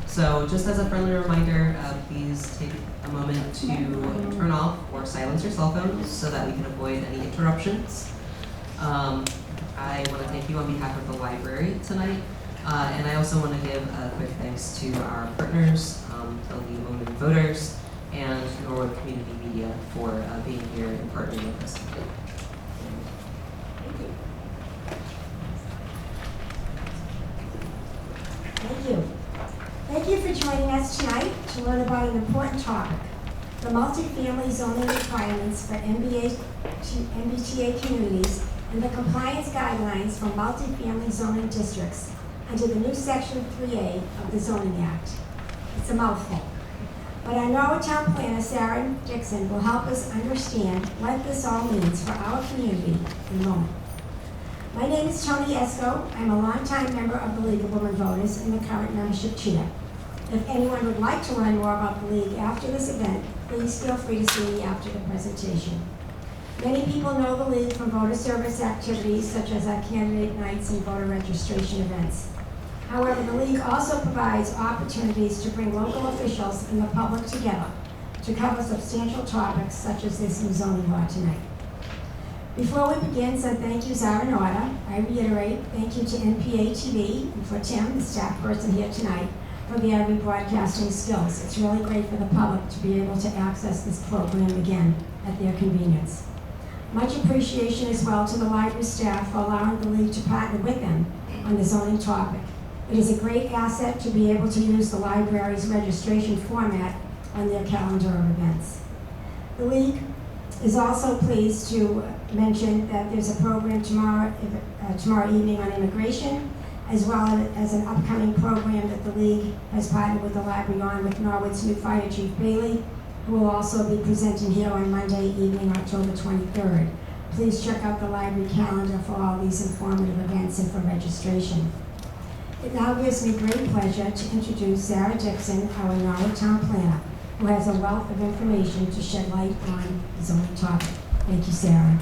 So just as a friendly reminder, please take a moment to turn off or silence your cell phones so that we can avoid any interruptions. I want to thank you on behalf of the library tonight, and I also want to give a quick thanks to our partners, the League of Women Voters, and Norwood Community Media for being here and partnering with us today. Thank you. Thank you for joining us tonight to learn about an important topic, the multifamily zoning requirements for MBTA communities and the compliance guidelines for multifamily zoning districts under the new Section 3A of the Zoning Act. It's a mouthful. But our Norwood Town Planner, Sarah Dixon, will help us understand what this all means for our community in a moment. My name is Toni Esco. I'm a longtime member of the League of Women Voters and the current membership chair. If anyone would like to learn more about the League after this event, please feel free to see me after the presentation. Many people know the League from voter service activities such as our candidate nights and voter registration events. However, the League also provides opportunities to bring local officials and the public together to cover substantial topics such as this new zoning law tonight. Before we begin, some thank yous are in order. I reiterate, thank you to MBTA TV and for Tim, the staff person here tonight, for their rebroadcasting skills. It's really great for the public to be able to access this program again at their convenience. Much appreciation as well to the library staff for allowing the League to partner with them on the zoning topic. It is a great asset to be able to use the library's registration format on their calendar of events. The League is also pleased to mention that there's a program tomorrow evening on immigration, as well as an upcoming program that the League has partnered with the library on with Norwood's new Fire Chief Bailey, who will also be presenting here on Monday evening, October 23rd. Please check out the library calendar for all these informative events and for registration. It now gives me great pleasure to introduce Sarah Dixon, our Norwood Town Planner, who has a wealth of information to shed light on the zoning topic. Thank you, Sarah.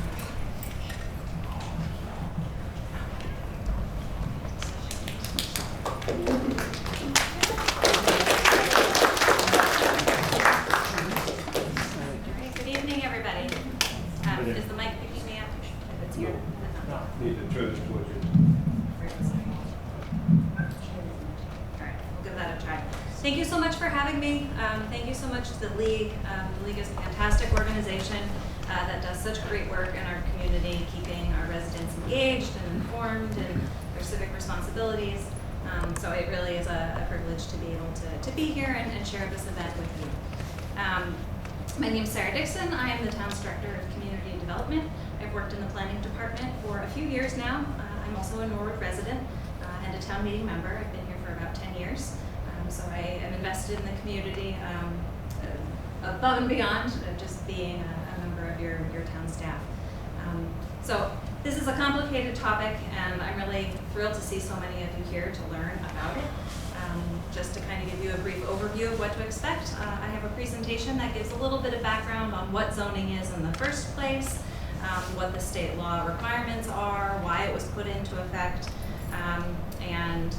Good evening, everybody. Is the mic picking me up? If it's here. No. Need to turn this towards you. All right, we'll give that a try. Thank you so much for having me. Thank you so much to the League. The League is a fantastic organization that does such great work in our community, keeping our residents engaged and informed in their civic responsibilities. So it really is a privilege to be able to be here and share this event with you. My name is Sarah Dixon. I am the Town's Director of Community Development. I've worked in the planning department for a few years now. I'm also a Norwood resident and a town meeting member. I've been here for about 10 years. So I am invested in the community above and beyond just being a member of your town staff. So this is a complicated topic, and I'm really thrilled to see so many of you here to learn about it. Just to kind of give you a brief overview of what to expect, I have a presentation that gives a little bit of background on what zoning is in the first place, what the state law requirements are, why it was put into effect, and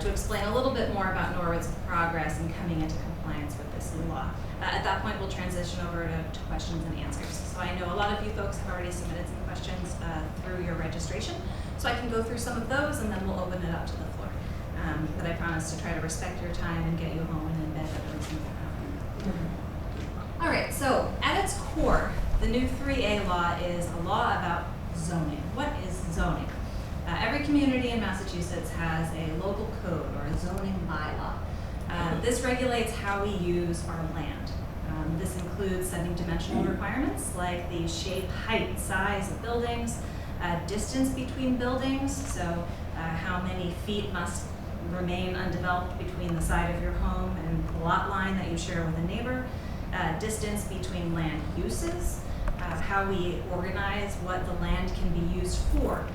to explain a little bit more about Norwood's progress in coming into compliance with this new law. At that point, we'll transition over to questions and answers. So I know a lot of you folks have already submitted some questions through your registration, so I can go through some of those and then we'll open it up to the floor. But I promise to try to respect your time and get you home and in bed at a reasonable hour. All right, so at its core, the new 3A law is a law about zoning. What is zoning? Every community in Massachusetts has a local code or a zoning bylaw. This regulates how we use our land. This includes setting dimensional requirements like the shape, height, size of buildings, distance between buildings, so how many feet must remain undeveloped between the side of your home and the lot line that you share with a neighbor, distance between land uses, how we organize what the land can be used for.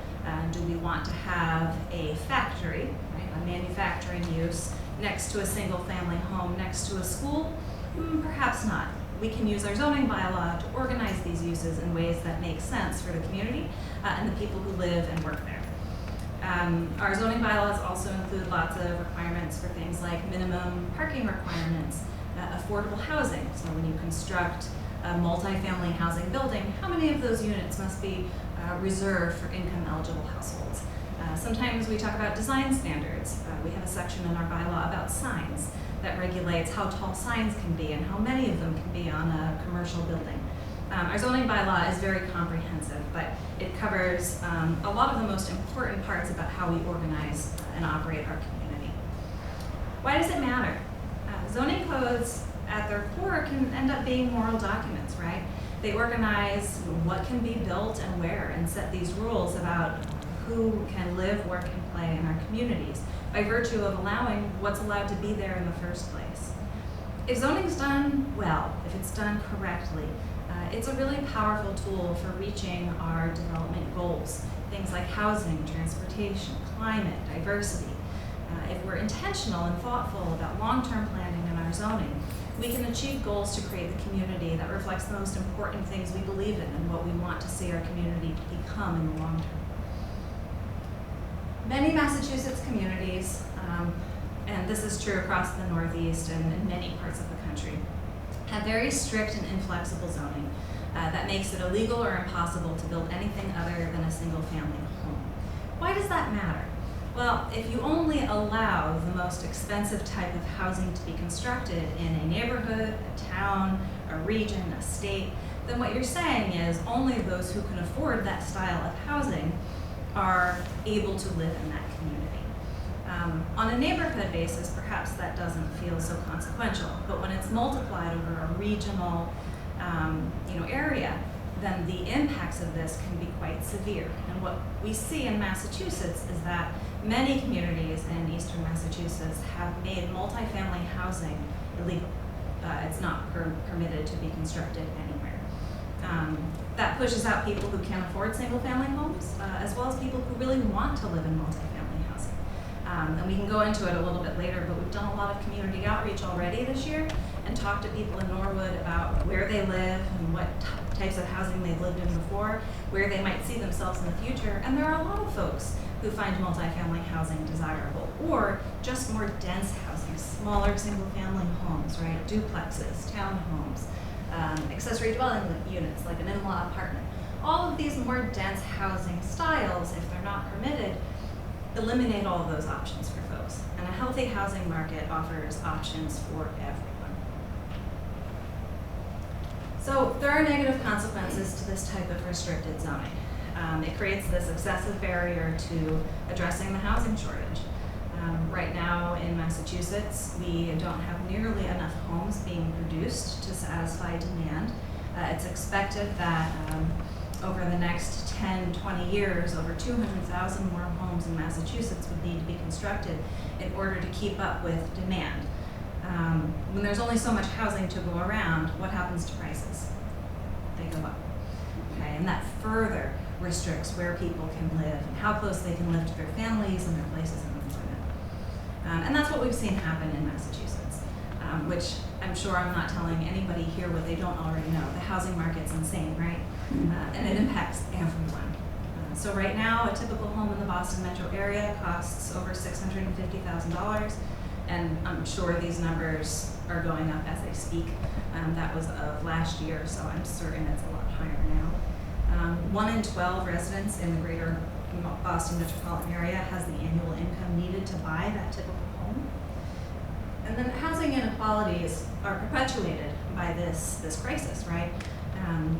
Do we want to have a factory, right, a manufacturing use, next to a single-family home, next to a school? Perhaps not. We can use our zoning bylaw to organize these uses in ways that make sense for the community and the people who live and work there. Our zoning bylaws also include lots of requirements for things like minimum parking requirements, affordable housing. So when you construct a multifamily housing building, how many of those units must be reserved for income-eligible households? Sometimes we talk about design standards. We have a section in our bylaw about signs that regulates how tall signs can be and how many of them can be on a commercial building. Our zoning bylaw is very comprehensive, but it covers a lot of the most important parts about how we organize and operate our community. Why does it matter? Zoning codes at their core can end up being moral documents, right? They organize what can be built and where and set these rules about who can live, work, and play in our communities by virtue of allowing what's allowed to be there in the first place. If zoning's done well, if it's done correctly, it's a really powerful tool for reaching our development goals, things like housing, transportation, climate, diversity. If we're intentional and thoughtful about long-term planning in our zoning, we can achieve goals to create the community that reflects the most important things we believe in and what we want to see our community to become in the long term. Many Massachusetts communities, and this is true across the Northeast and in many parts of the country, have very strict and inflexible zoning that makes it illegal or impossible to build anything other than a single-family home. Why does that matter? Well, if you only allow the most expensive type of housing to be constructed in a neighborhood, a town, a region, a state, then what you're saying is only those who can afford that style of housing are able to live in that community. On a neighborhood basis, perhaps that doesn't feel so consequential, but when it's multiplied over a regional area, then the impacts of this can be quite severe. And what we see in Massachusetts is that many communities in eastern Massachusetts have made multifamily housing illegal. It's not permitted to be constructed anywhere. That pushes out people who can't afford single-family homes, as well as people who really want to live in multifamily housing. And we can go into it a little bit later, but we've done a lot of community outreach already this year and talked to people in Norwood about where they live and what types of housing they've lived in before, where they might see themselves in the future. And there are a lot of folks who find multifamily housing desirable, or just more dense housing, smaller single-family homes, right? Duplexes, townhomes, accessory dwelling units like an in-law apartment. All of these more dense housing styles, if they're not permitted, eliminate all of those options for folks. And a healthy housing market offers options for everyone. So there are negative consequences to this type of restricted zoning. It creates this excessive barrier to addressing the housing shortage. Right now in Massachusetts, we don't have nearly enough homes being produced to satisfy demand. It's expected that over the next 10, 20 years, over 200,000 more homes in Massachusetts would need to be constructed in order to keep up with demand. When there's only so much housing to go around, what happens to prices? They go up. Okay, and that further restricts where people can live and how close they can live to their families and their places of employment. And that's what we've seen happen in Massachusetts, which I'm sure I'm not telling anybody here what they don't already know. The housing market's insane, right? And it impacts everyone. So right now, a typical home in the Boston metro area costs over $650,000, and I'm sure these numbers are going up as they speak. That was of last year, so I'm certain it's a lot higher now. 1 in 12 residents in the greater Boston metropolitan area has the annual income needed to buy that typical home. And then housing inequalities are perpetuated by this crisis, right?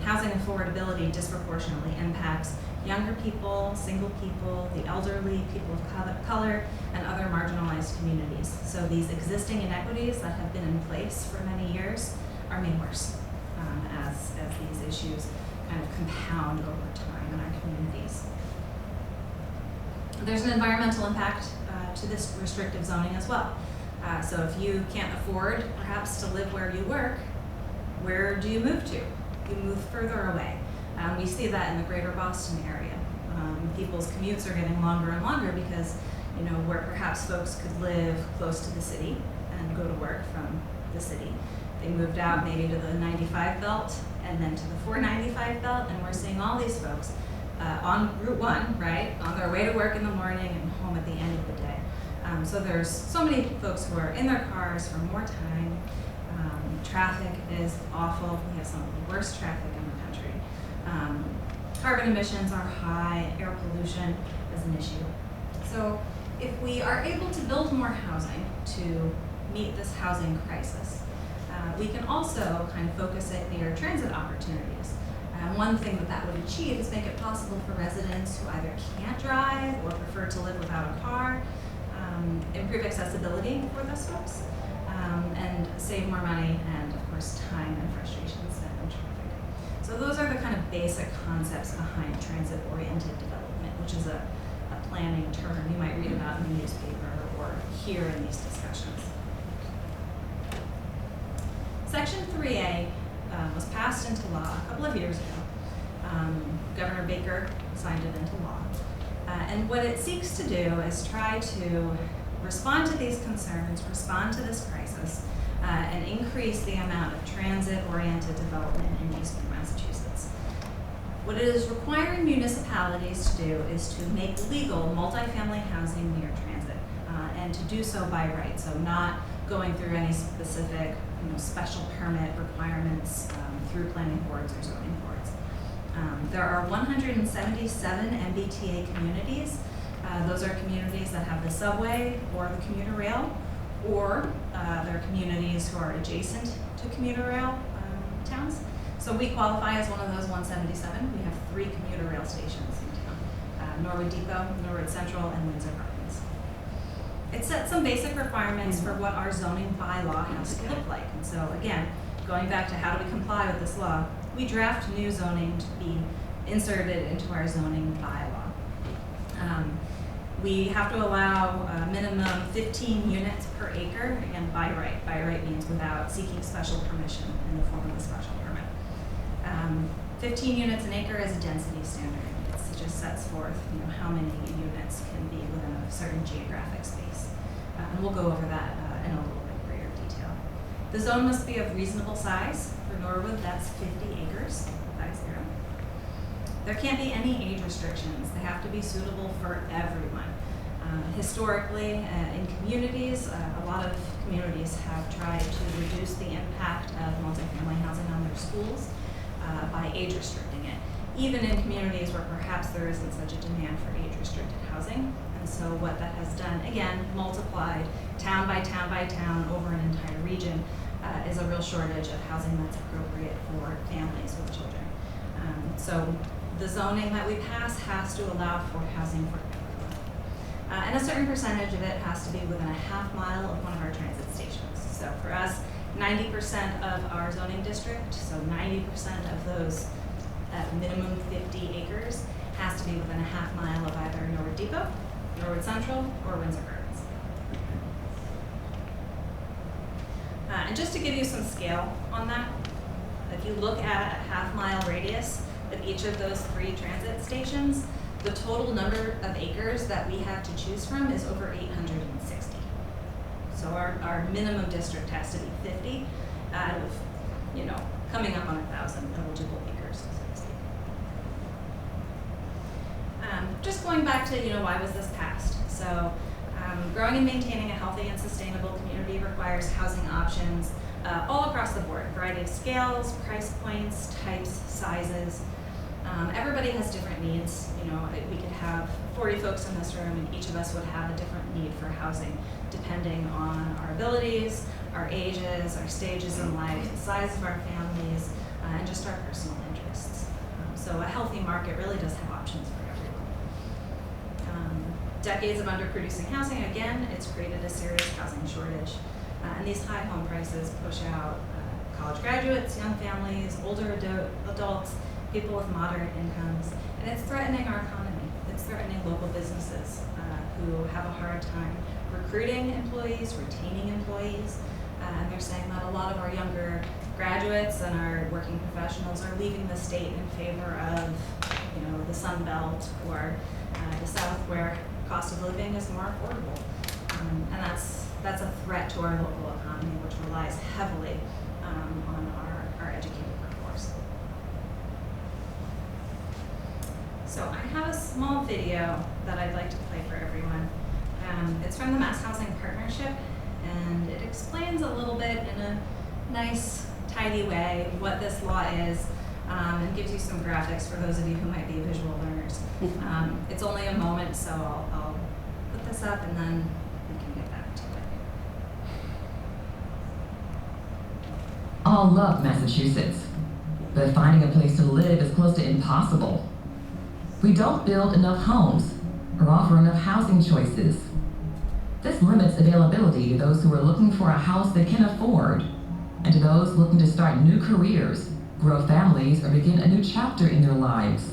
Housing affordability disproportionately impacts younger people, single people, the elderly, people of color, and other marginalized communities. So these existing inequities that have been in place for many years are made worse as these issues kind of compound over time in our communities. There's an environmental impact to this restrictive zoning as well. So if you can't afford perhaps to live where you work, where do you move to? You move further away. We see that in the greater Boston area. People's commutes are getting longer and longer because, where perhaps folks could live close to the city and go to work from the city, they moved out maybe to the 95 belt and then to the 495 belt, and we're seeing all these folks on Route 1, right, on their way to work in the morning and home at the end of the day. So there's so many folks who are in their cars for more time. Traffic is awful. We have some of the worst traffic in the country. Carbon emissions are high. Air pollution is an issue. So if we are able to build more housing to meet this housing crisis, we can also kind of focus it near transit opportunities. One thing that would achieve is make it possible for residents who either can't drive or prefer to live without a car, improve accessibility for those folks, and save more money and, of course, time and frustration spent in traffic. So those are the kind of basic concepts behind transit-oriented development, which is a planning term you might read about in the newspaper or hear in these discussions. Section 3A was passed into law a couple of years ago. Governor Baker signed it into law. And what it seeks to do is try to respond to these concerns, respond to this crisis, and increase the amount of transit-oriented development in Eastern Massachusetts. What it is requiring municipalities to do is to make legal multifamily housing near transit, and to do so by right, so not going through any specific special permit requirements through planning boards or zoning boards. There are 177 MBTA communities. Those are communities that have the subway or the commuter rail, or they're communities who are adjacent to commuter rail towns. So we qualify as one of those 177. We have 3 commuter rail stations in town, Norwood Depot, Norwood Central, and Windsor Gardens. It sets some basic requirements for what our zoning bylaw has to look like. And so again, going back to how do we comply with this law, we draft new zoning to be inserted into our zoning bylaw. We have to allow a minimum 15 units per acre, again, by right. By right means without seeking special permission in the form of a special permit. 15 units an acre is a density standard. It just sets forth how many units can be within a certain geographic space. And we'll go over that in a little bit greater detail. The zone must be of reasonable size. For Norwood, that's 50 acres, 50. There can't be any age restrictions. They have to be suitable for everyone. Historically, in communities, a lot of communities have tried to reduce the impact of multifamily housing on their schools by age restricting it, even in communities where perhaps there isn't such a demand for age-restricted housing. And so what that has done, again, multiplied town by town by town over an entire region, is a real shortage of housing that's appropriate for families with children. So the zoning that we pass has to allow for housing for everyone. And a certain percentage of it has to be within a half mile of one of our transit stations. So for us, 90% of our zoning district, so 90% of those at minimum 50 acres, has to be within a half mile of either Norwood Depot, Norwood Central, or Windsor Gardens. And just to give you some scale on that, if you look at a half mile radius of each of those 3 transit stations, the total number of acres that we have to choose from is over 860. So our minimum district has to be 50 out of, coming up on 1,000 eligible acres, so to speak. Just going back to, why was this passed? So growing and maintaining a healthy and sustainable community requires housing options all across the board, a variety of scales, price points, types, sizes. Everybody has different needs. We could have 40 folks in this room, and each of us would have a different need for housing, depending on our abilities, our ages, our stages in life, the size of our families, and just our personal interests. So a healthy market really does have options for everyone. Decades of underproducing housing, again, it's created a serious housing shortage. And these high home prices push out college graduates, young families, older adults, people with moderate incomes, and it's threatening our economy. It's threatening local businesses who have a hard time recruiting employees, retaining employees, and they're saying that a lot of our younger graduates and our working professionals are leaving the state in favor of, the Sun Belt or the South, where cost of living is more affordable. And that's a threat to our local economy, which relies heavily on our educated workforce. So I have a small video that I'd like to play for everyone. It's from the Mass Housing Partnership, and it explains a little bit in a nice, tidy way what this law is, and gives you some graphics for those of you who might be visual learners. It's only a moment, so I'll put this up and then we can get back to it. All love Massachusetts, but finding a place to live is close to impossible. We don't build enough homes or offer enough housing choices. This limits availability to those who are looking for a house they can afford, and to those looking to start new careers, grow families, or begin a new chapter in their lives.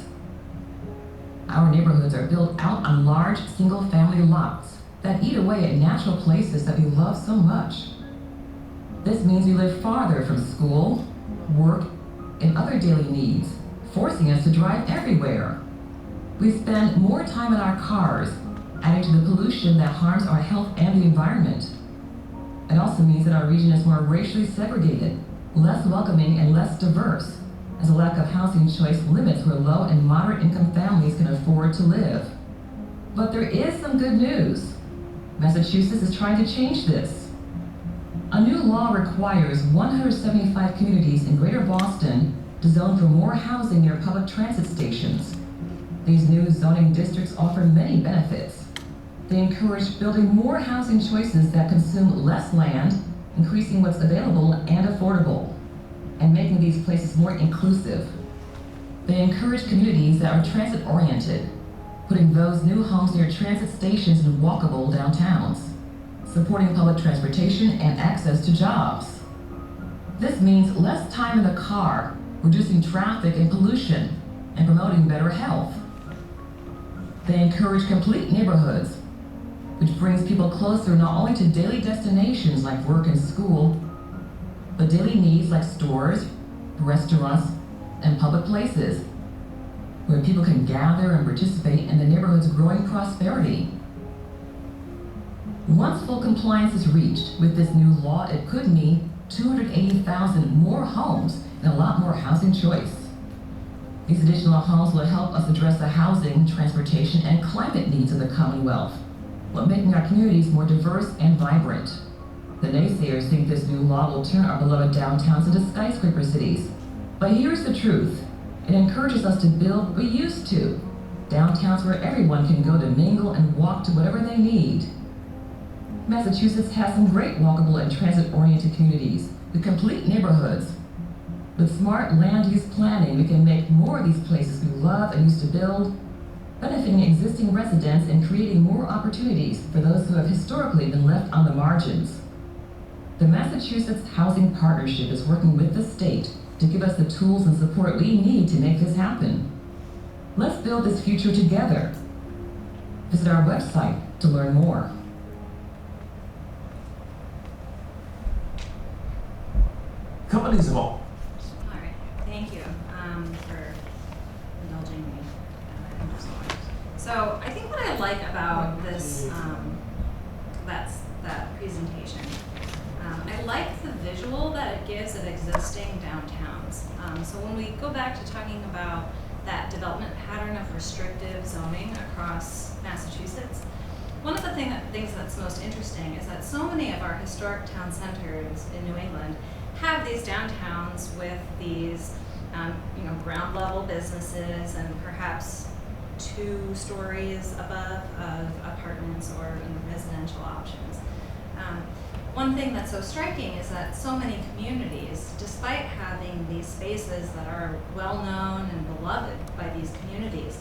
Our neighborhoods are built out on large, single-family lots that eat away at natural places that we love so much. This means we live farther from school, work, and other daily needs, forcing us to drive everywhere. We spend more time in our cars, adding to the pollution that harms our health and the environment. It also means that our region is more racially segregated, less welcoming, and less diverse, as a lack of housing choice limits where low and moderate income families can afford to live. But there is some good news. Massachusetts is trying to change this. A new law requires 175 communities in Greater Boston to zone for more housing near public transit stations. These new zoning districts offer many benefits. They encourage building more housing choices that consume less land, increasing what's available and affordable, and making these places more inclusive. They encourage communities that are transit-oriented, putting those new homes near transit stations and walkable downtowns, supporting public transportation and access to jobs. This means less time in the car, reducing traffic and pollution, and promoting better health. They encourage complete neighborhoods, which brings people closer not only to daily destinations like work and school, but daily needs like stores, restaurants, and public places, where people can gather and participate in the neighborhood's growing prosperity. Once full compliance is reached with this new law, it could mean 280,000 more homes and a lot more housing choice. These additional homes will help us address the housing, transportation, and climate needs of the Commonwealth, while making our communities more diverse and vibrant. The naysayers think this new law will turn our beloved downtowns into skyscraper cities. But here's the truth. It encourages us to build what we used to. Downtowns where everyone can go to mingle and walk to whatever they need. Massachusetts has some great walkable and transit-oriented communities with complete neighborhoods. With smart land use planning, we can make more of these places we love and used to build, benefiting existing residents and creating more opportunities for those who have historically been left on the margins. The Massachusetts Housing Partnership is working with the state to give us the tools and support we need to make this happen. Let's build this future together. Visit our website to learn more. Companies of all. All right, thank you for indulging me. So I think what I like about this, that presentation, I like the visual that it gives of existing downtowns. So when we go back to talking about that development pattern of restrictive zoning across Massachusetts, one of the things that's most interesting is that so many of our historic town centers in New England have these downtowns with these ground level businesses and perhaps 2 stories above of apartments or residential options. One thing that's so striking is that so many communities, despite having these spaces that are well known and beloved by these communities,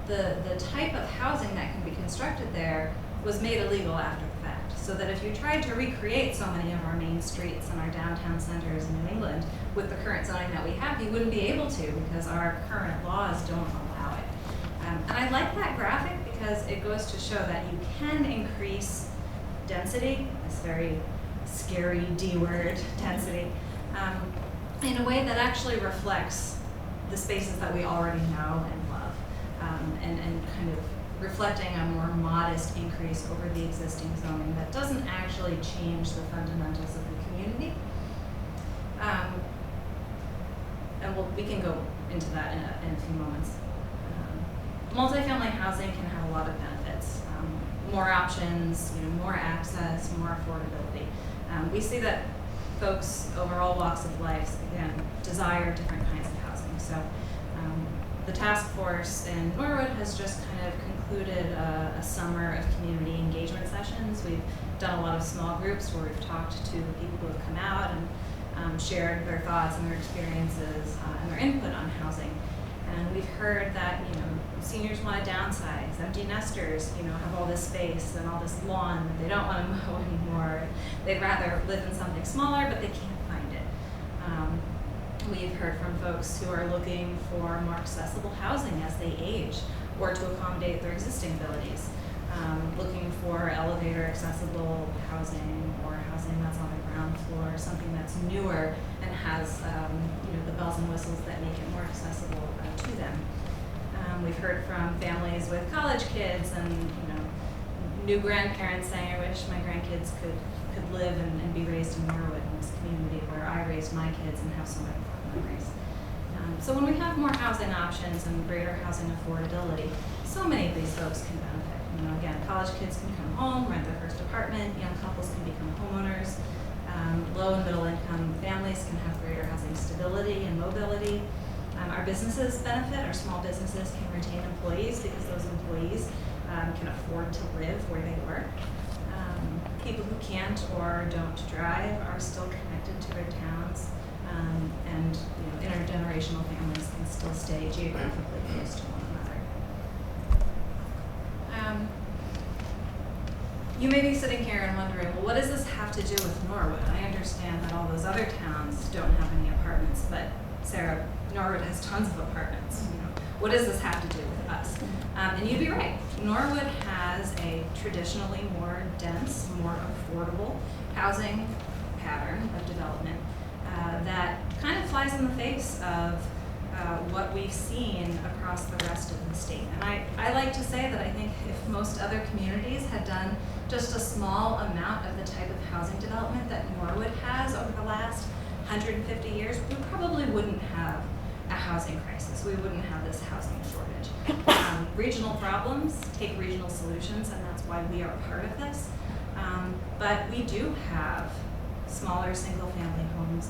the type of housing that can be constructed there was made illegal after the fact. So that if you tried to recreate so many of our main streets and our downtown centers in New England with the current zoning that we have, you wouldn't be able to because our current laws don't allow it. And I like that graphic because it goes to show that you can increase density, this very scary D word, density, in a way that actually reflects the spaces that we already know and love, and kind of reflecting a more modest increase over the existing zoning that doesn't actually change the fundamentals of the community. And we can go into that in a few moments. Multifamily housing can have a lot of benefits. More options, more access, more affordability. We see that folks over all walks of life, again, desire different kinds of housing. So the task force in Norwood has just kind of concluded a summer of community engagement sessions. We've done a lot of small groups where we've talked to people who have come out and shared their thoughts and their experiences and their input on housing. And we've heard that, seniors want to downsize, empty nesters, have all this space and all this lawn that they don't want to mow anymore. They'd rather live in something smaller, but they can't find it. We've heard from folks who are looking for more accessible housing as they age or to accommodate their existing abilities. Looking for elevator accessible housing or housing that's on the ground floor, something that's newer and has the bells and whistles that make it more accessible to them. We've heard from families with college kids and new grandparents saying, I wish my grandkids could live and be raised in Norwood, in this community where I raised my kids and have so many fun memories. So when we have more housing options and greater housing affordability, so many of these folks can benefit. Again, college kids can come home, rent their first apartment, young couples can become homeowners, low and middle income families can have greater housing stability and mobility. Our businesses benefit, our small businesses can retain employees because those employees can afford to live where they work. People who can't or don't drive are still connected to their towns, and intergenerational families can still stay geographically close to one another. You may be sitting here and wondering, well, what does this have to do with Norwood? I understand that all those other towns don't have any apartments, but Sarah, Norwood has tons of apartments. What does this have to do with us? And you'd be right. Norwood has a traditionally more dense, more affordable housing pattern of development that kind of flies in the face of what we've seen across the rest of the state. And I like to say that I think if most other communities had done just a small amount of the type of housing development that Norwood has over the last 150 years, we probably wouldn't have a housing crisis. We wouldn't have this housing shortage. Regional problems take regional solutions, and that's why we are a part of this. But we do have smaller single-family homes.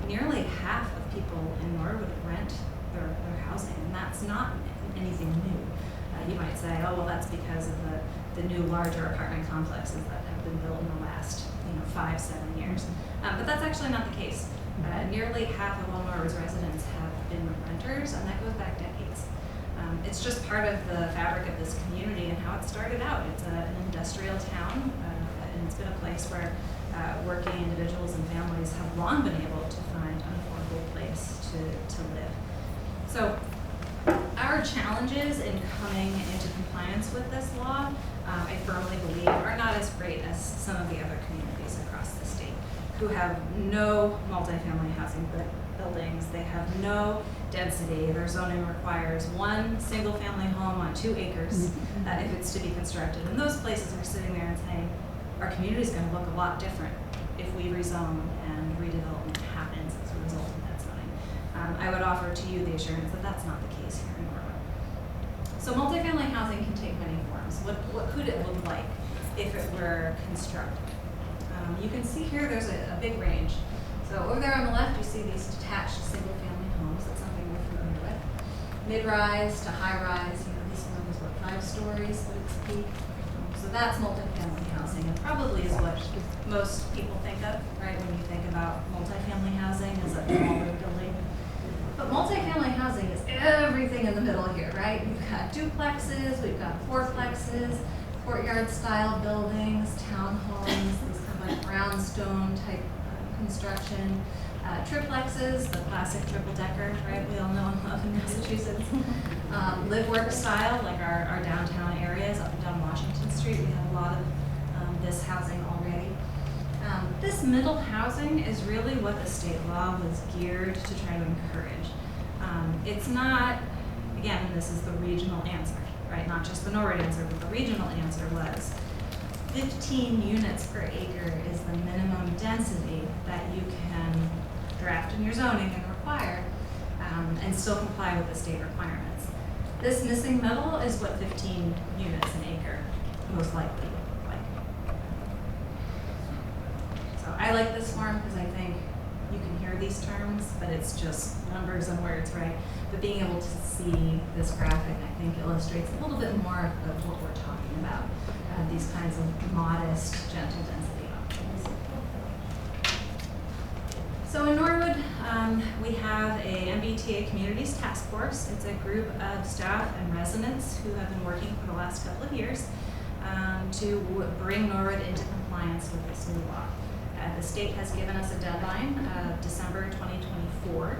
Nearly half of people in Norwood rent their housing, and that's not anything new. You might say, oh, well, that's because of the new larger apartment complexes that have been built in the last 5-7 years. But that's actually not the case. Nearly half of all Norwood's residents have been renters, and that goes back decades. It's just part of the fabric of this community and how it started out. It's an industrial town, and it's been a place where working individuals and families have long been able to find an affordable place to live. So our challenges in coming into compliance with this law, I firmly believe, are not as great as some of the other communities across the state who have no multifamily housing buildings. They have no density. Their zoning requires one single family home on 2 acres if it's to be constructed. And those places are sitting there and saying, our community is going to look a lot different if we rezone and redevelopment happens as a result of that zoning. I would offer to you the assurance that that's not the case here in Norwood. So multifamily housing can take many forms. What could it look like if it were constructed? You can see here there's a big range. So over there on the left, you see these detached single-family homes. That's something we're familiar with. Mid-rise to high-rise. This one is 5 stories at its peak. So that's multifamily housing, and probably is what most people think of, right, when you think about multifamily housing as a taller building. But multifamily housing is everything in the middle here, right? We've got duplexes, we've got fourplexes, courtyard-style buildings, townhomes, these kind of like brownstone type construction, triplexes, the classic triple-decker, right? We all know and love in Massachusetts. Live-work style, like our downtown areas, up and down Washington Street, we have a lot of this housing already. This middle housing is really what the state law was geared to try to encourage. It's not, again, this is the regional answer, right? Not just the Norwood answer, but the regional answer was 15 units per acre is the minimum density that you can draft in your zoning and require, and still comply with the state requirements. This missing middle is what 15 units an acre most likely would look like. So I like this form because I think you can hear these terms, but it's just numbers and words, right? But being able to see this graphic, I think, illustrates a little bit more of what we're talking about, these kinds of modest, gentle density options. So in Norwood, we have a MBTA Communities Task Force. It's a group of staff and residents who have been working for the last couple of years to bring Norwood into compliance with this new law. The state has given us a deadline of December 2024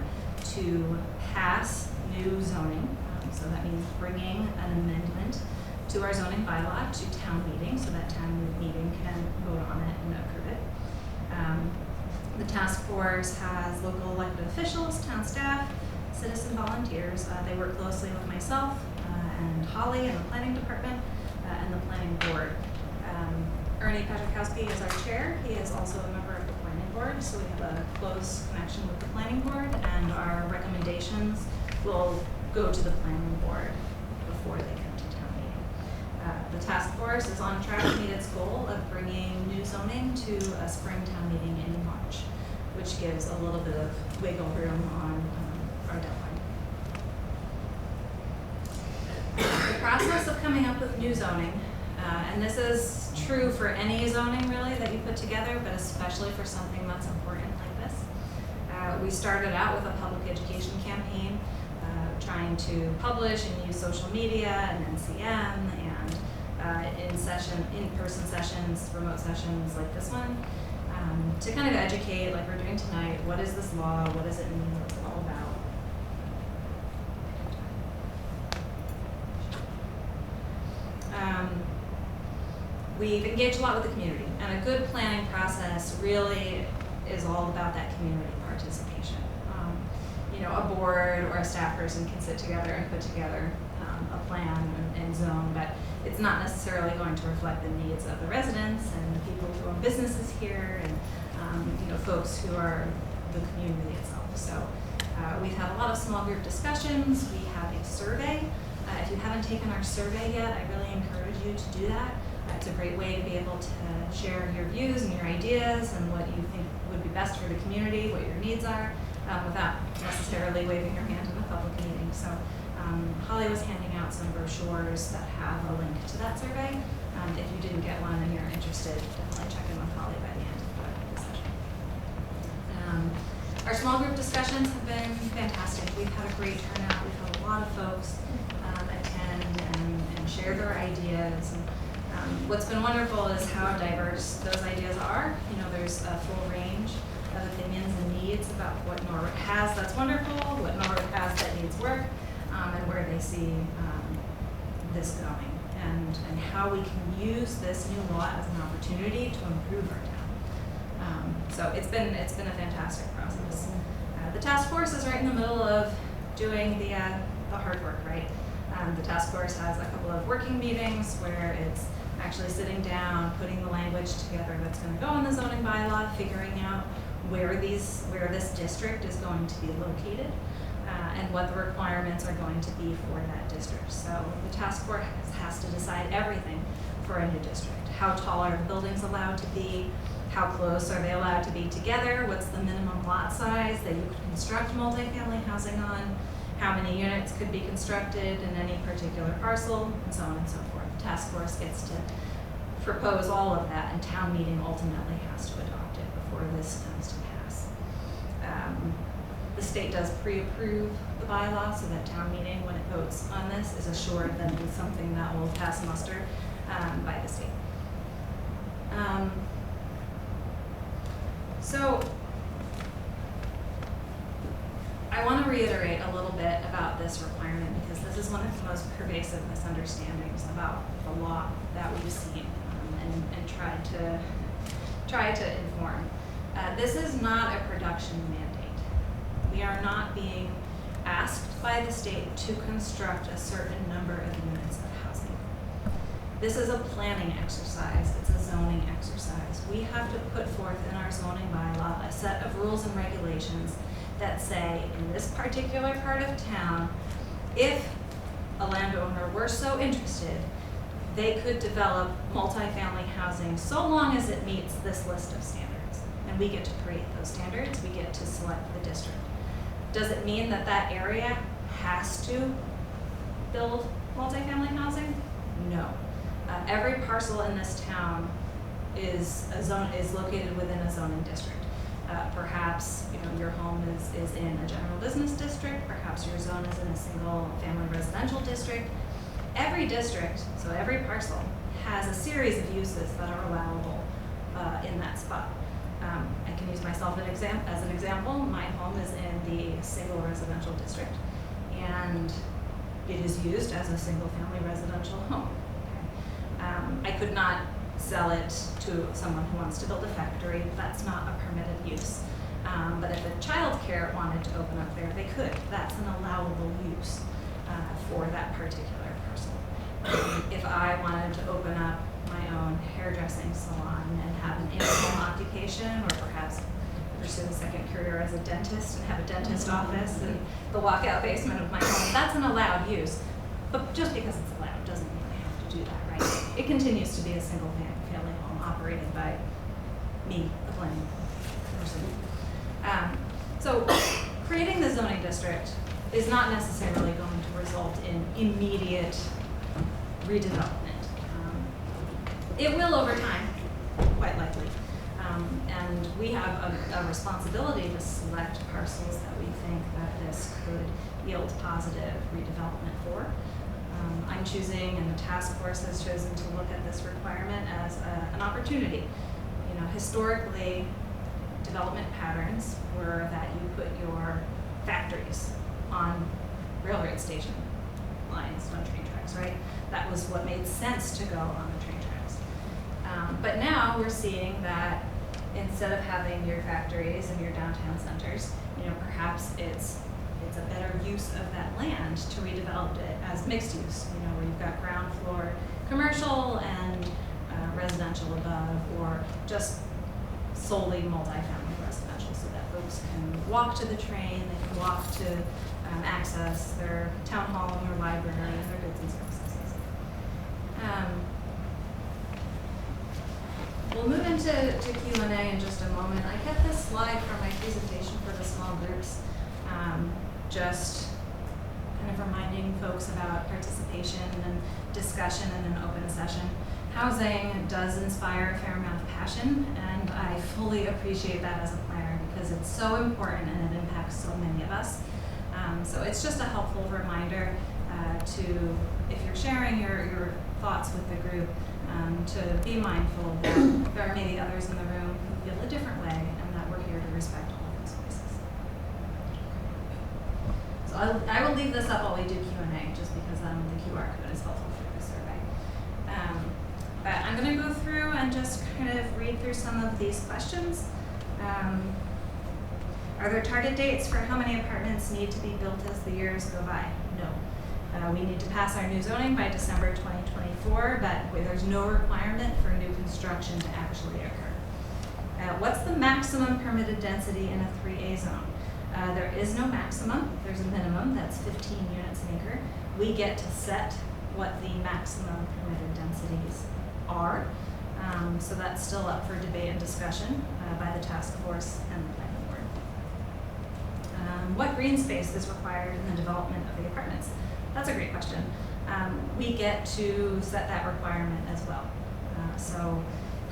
to pass new zoning. So that means bringing an amendment to our zoning bylaw to town meeting so that town meeting can vote on it and approve it. The task force has local elected officials, town staff, citizen volunteers. They work closely with myself and Holly in the planning department and the planning board. Ernie Paczykowski is our chair. He is also a member of the planning board, so we have a close connection with the planning board, and our recommendations will go to the planning board before they come to town meeting. The task force is on track to meet its goal of bringing new zoning to a spring town meeting in March, which gives a little bit of wiggle room on our deadline. The process of coming up with new zoning, and this is true for any zoning really that you put together, but especially for something that's important like this. We started out with a public education campaign, trying to publish and use social media and NCM and in-person sessions, remote sessions like this one, to kind of educate, like we're doing tonight, what is this law, what does it mean, what's it all about. We've engaged a lot with the community, and a good planning process really is all about that community participation. A board or a staff person can sit together and put together a plan and zone, but it's not necessarily going to reflect the needs of the residents and the people who own businesses here and folks who are the community itself. So we've had a lot of small group discussions. We have a survey. If you haven't taken our survey yet, I really encourage you to do that. It's a great way to be able to share your views and your ideas and what you think would be best for the community, what your needs are, without necessarily waving your hand in a public meeting. So Holly was handing out some brochures that have a link to that survey. If you didn't get one and you're interested, definitely check in with Holly by the end of the session. Our small group discussions have been fantastic. We've had a great turnout. We've had a lot of folks attend and share their ideas. And what's been wonderful is how diverse those ideas are. There's a full range of opinions and needs about what Norwood has that's wonderful, what Norwood has that needs work, and where they see this going, and how we can use this new law as an opportunity to improve our town. So it's been a fantastic process. The task force is right in the middle of doing the hard work, right? The task force has a couple of working meetings where it's actually sitting down, putting the language together that's going to go in the zoning bylaw, figuring out where this district is going to be located, and what the requirements are going to be for that district. So the task force has to decide everything for a new district. How tall are the buildings allowed to be? How close are they allowed to be together? What's the minimum lot size that you could construct multifamily housing on? How many units could be constructed in any particular parcel, and so on and so forth. The task force gets to propose all of that, and town meeting ultimately has to adopt it before this comes to pass. The state does pre-approve the bylaw so that town meeting, when it votes on this, is assured that it's something that will pass muster by the state. So I want to reiterate a little bit about this requirement because this is one of the most pervasive misunderstandings about the law that we've seen and tried try to inform. This is not a production mandate. We are not being asked by the state to construct a certain number of units of housing. This is a planning exercise, it's a zoning exercise. We have to put forth in our zoning bylaw a set of rules and regulations that say, in this particular part of town, if a landowner were so interested, they could develop multifamily housing so long as it meets this list of standards. And we get to create those standards, we get to select the district. Does it mean that that area has to build multifamily housing? No. Every parcel in this town is located within a zoning district. Perhaps your home is in a general business district, perhaps your zone is in a single family residential district. Every district, so every parcel, has a series of uses that are allowable in that spot. I can use myself as an example. My home is in the single residential district, and it is used as a single family residential home. I could not sell it to someone who wants to build a factory. That's not a permitted use. But if a childcare wanted to open up there, they could. That's an allowable use for that particular parcel. If I wanted to open up my own hairdressing salon and have an in-home occupation, or perhaps pursue a second career as a dentist and have a dentist office in the walkout basement of my home, that's an allowed use. But just because it's allowed doesn't mean I have to do that, right? It continues to be a single family home operated by me, a planning person. So creating the zoning district is not necessarily going to result in immediate redevelopment. It will over time, quite likely. And we have a responsibility to select parcels that we think that this could yield positive redevelopment for. I'm choosing, and the task force has chosen, to look at this requirement as an opportunity. Historically, development patterns were that you put your factories on railroad station lines, on train tracks, right? That was what made sense to go on the train tracks. But now we're seeing that instead of having your factories in your downtown centers, perhaps it's a better use of that land to redevelop it as mixed use, where you've got ground floor commercial and residential above, or just solely multifamily residential, so that folks can walk to the train, they can walk to access their town hall or library, their goods and services. We'll move into Q&A in just a moment. I kept this slide from my presentation for the small groups, just kind of reminding folks about participation and discussion in an open session. Housing does inspire a fair amount of passion, and I fully appreciate that as a planner because it's so important and it impacts so many of us. So it's just a helpful reminder to, if you're sharing your thoughts with the group, to be mindful that there are maybe others in the room who feel a different way and that we're here to respect all of those voices. So I will leave this up while we do Q&A just because the QR code is helpful for the survey. But I'm going to go through and just kind of read through some of these questions. Are there target dates for how many apartments need to be built as the years go by? No. We need to pass our new zoning by December 2024, but there's no requirement for new construction to actually occur. What's the maximum permitted density in a 3A zone? There is no maximum. There's a minimum. That's 15 units an acre. We get to set what the maximum permitted densities are. So that's still up for debate and discussion by the task force and the planning board. What green space is required in the development of the apartments? That's a great question. We get to set that requirement as well. So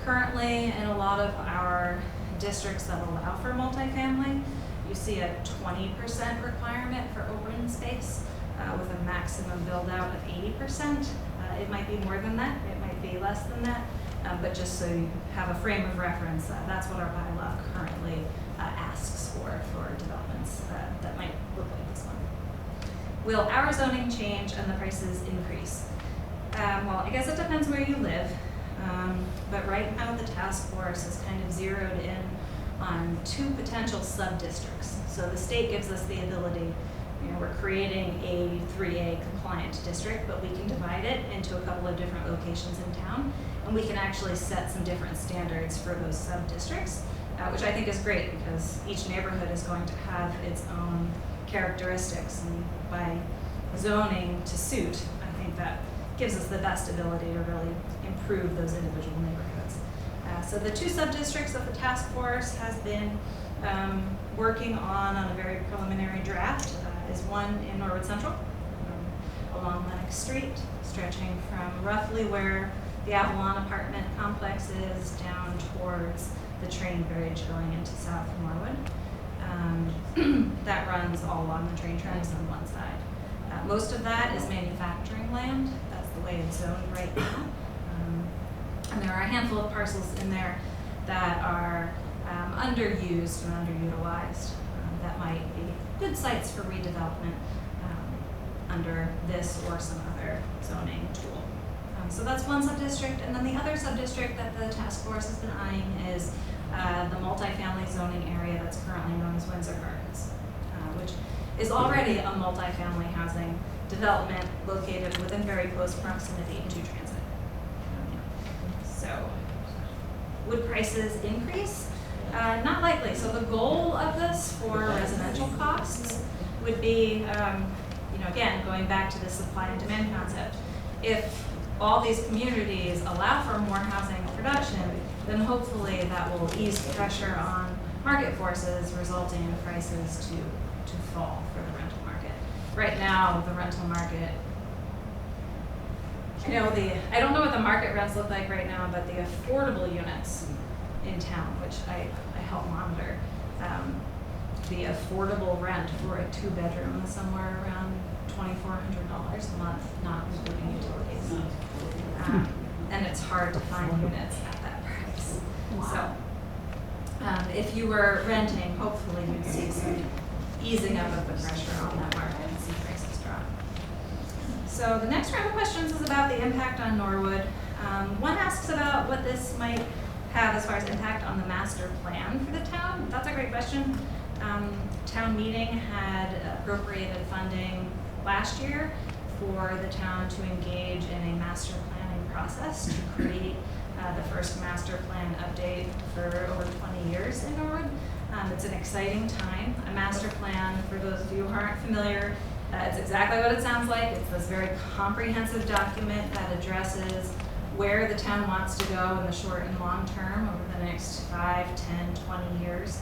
currently in a lot of our districts that allow for multifamily, you see a 20% requirement for open space with a maximum build out of 80%. It might be more than that, it might be less than that, but just so you have a frame of reference, that's what our bylaw currently asks for developments that might look like this one. Will our zoning change and the prices increase? Well, I guess it depends where you live. But right now, the task force is kind of zeroed in on 2 potential sub-districts. So the state gives us the ability, we're creating a 3A compliant district, but we can divide it into a couple of different locations in town, and we can actually set some different standards for those sub-districts, which I think is great because each neighborhood is going to have its own characteristics, and by zoning to suit, I think that gives us the best ability to really improve those individual neighborhoods. So the 2 sub-districts that the task force has been working on a very preliminary draft is one in Norwood Central, along Lenox Street, stretching from roughly where the Avalon apartment complex is down towards the train bridge going into South Norwood. That runs all along the train tracks on one side. Most of that is manufacturing land. That's the way it's zoned right now. And there are a handful of parcels in there that are underused and underutilized that might be good sites for redevelopment under this or some other zoning tool. So that's one sub-district, and then the other sub-district that the task force has been eyeing is the multifamily zoning area that's currently known as Windsor Gardens, which is already a multifamily housing development located within very close proximity to transit. So, would prices increase? Not likely. So the goal of this for residential costs would be, again, going back to the supply and demand concept. If all these communities allow for more housing production, then hopefully that will ease the pressure on market forces, resulting in prices to fall for the rental market. Right now, the rental market, I don't know what the market rents look like right now, but the affordable units in town, which I help monitor, the affordable rent for a 2-bedroom is somewhere around $2,400 a month, not including utilities. And it's hard to find units at that price. So if you were renting, hopefully you'd see some easing up of the pressure on that market and see prices drop. So the next round of questions is about the impact on Norwood. One asks about what this might have as far as impact on the master plan for the town. That's a great question. Town meeting had appropriated funding last year for the town to engage in a master planning process to create the first master plan update for over 20 years in Norwood. It's an exciting time. A master plan, for those of you who aren't familiar, it's exactly what it sounds like. It's this very comprehensive document that addresses where the town wants to go in the short and long term over the next 5, 10, 20 years.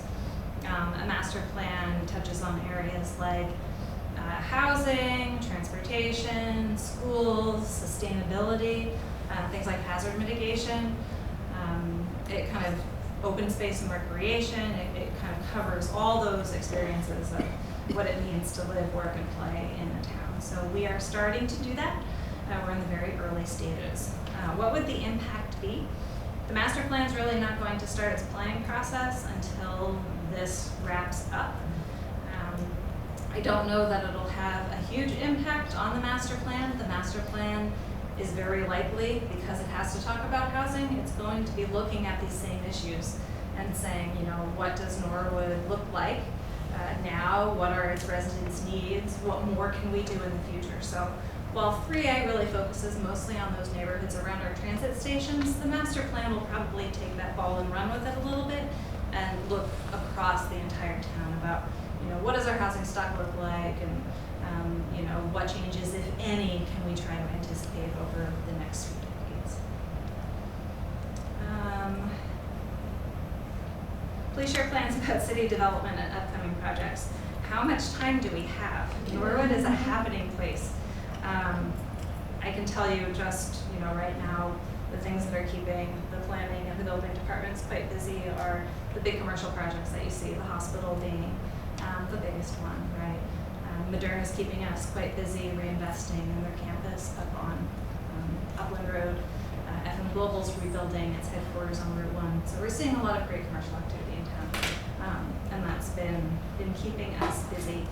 A master plan touches on areas like housing, transportation, schools, sustainability, things like hazard mitigation. It kind of open space and recreation. It kind of covers all those experiences of what it means to live, work, and play in a town. So we are starting to do that. We're in the very early stages. What would the impact be? The master plan is really not going to start its planning process until this wraps up. I don't know that it'll have a huge impact on the master plan. The master plan is very likely, because it has to talk about housing, it's going to be looking at these same issues and saying, what does Norwood look like now? What are its residents' needs? What more can we do in the future? So while 3A really focuses mostly on those neighborhoods around our transit stations, the master plan will probably take that ball and run with it a little bit and look across the entire town about, what does our housing stock look like, and what changes, if any, can we try to anticipate over the next few decades. Please share plans about city development and upcoming projects. How much time do we have? Norwood is a happening place. I can tell you just, right now, the things that are keeping the planning and the building departments quite busy are the big commercial projects that you see, the hospital being the biggest one, right? Moderna's keeping us quite busy reinvesting in their campus up on Upland Road. FM Global's rebuilding its headquarters on Route 1. So we're seeing a lot of great commercial activity in town. And that's been keeping us busy.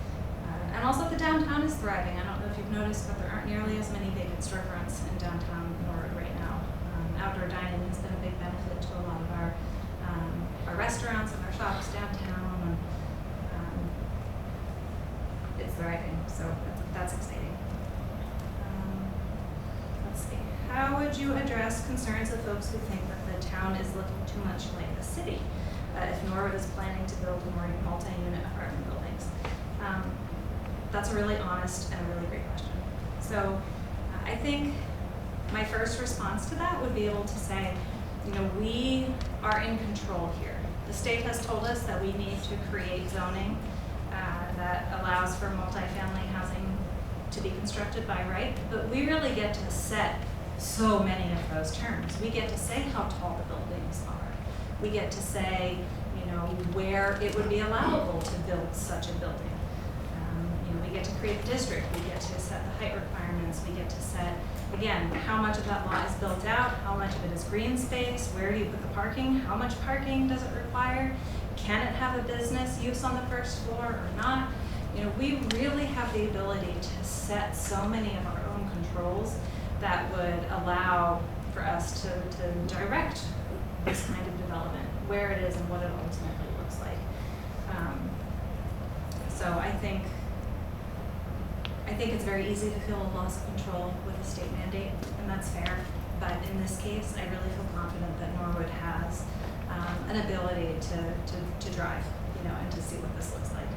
And also the downtown is thriving. I don't know if you've noticed, but there aren't nearly as many vacant storefronts in downtown Norwood right now. Outdoor dining restaurants and our shops downtown, and it's thriving, so that's exciting. Let's see, how would you address concerns of folks who think that the town is looking too much like the city? If Norwood is planning to build more multi-unit apartment buildings? That's a really honest and a really great question. So I think my first response to that would be able to say, you know, we are in control here. The state has told us that we need to create zoning that allows for multifamily housing to be constructed by right, but we really get to set so many of those terms. We get to say how tall the buildings are. We get to say, you know, where it would be allowable to build such a building. You know, we get to create the district. We get to set the height requirements. We get to set, again, how much of that lot is built out, how much of it is green space, where do you put the parking, how much parking does it require, can it have a business use on the first floor or not? You know, we really have the ability to set so many of our own controls that would allow for us to direct this kind of development, where it is and what it ultimately looks like. So I think it's very easy to feel a loss of control with a state mandate, and that's fair. But in this case, I really feel confident that Norwood has an ability to drive, you know, and to see what this looks like.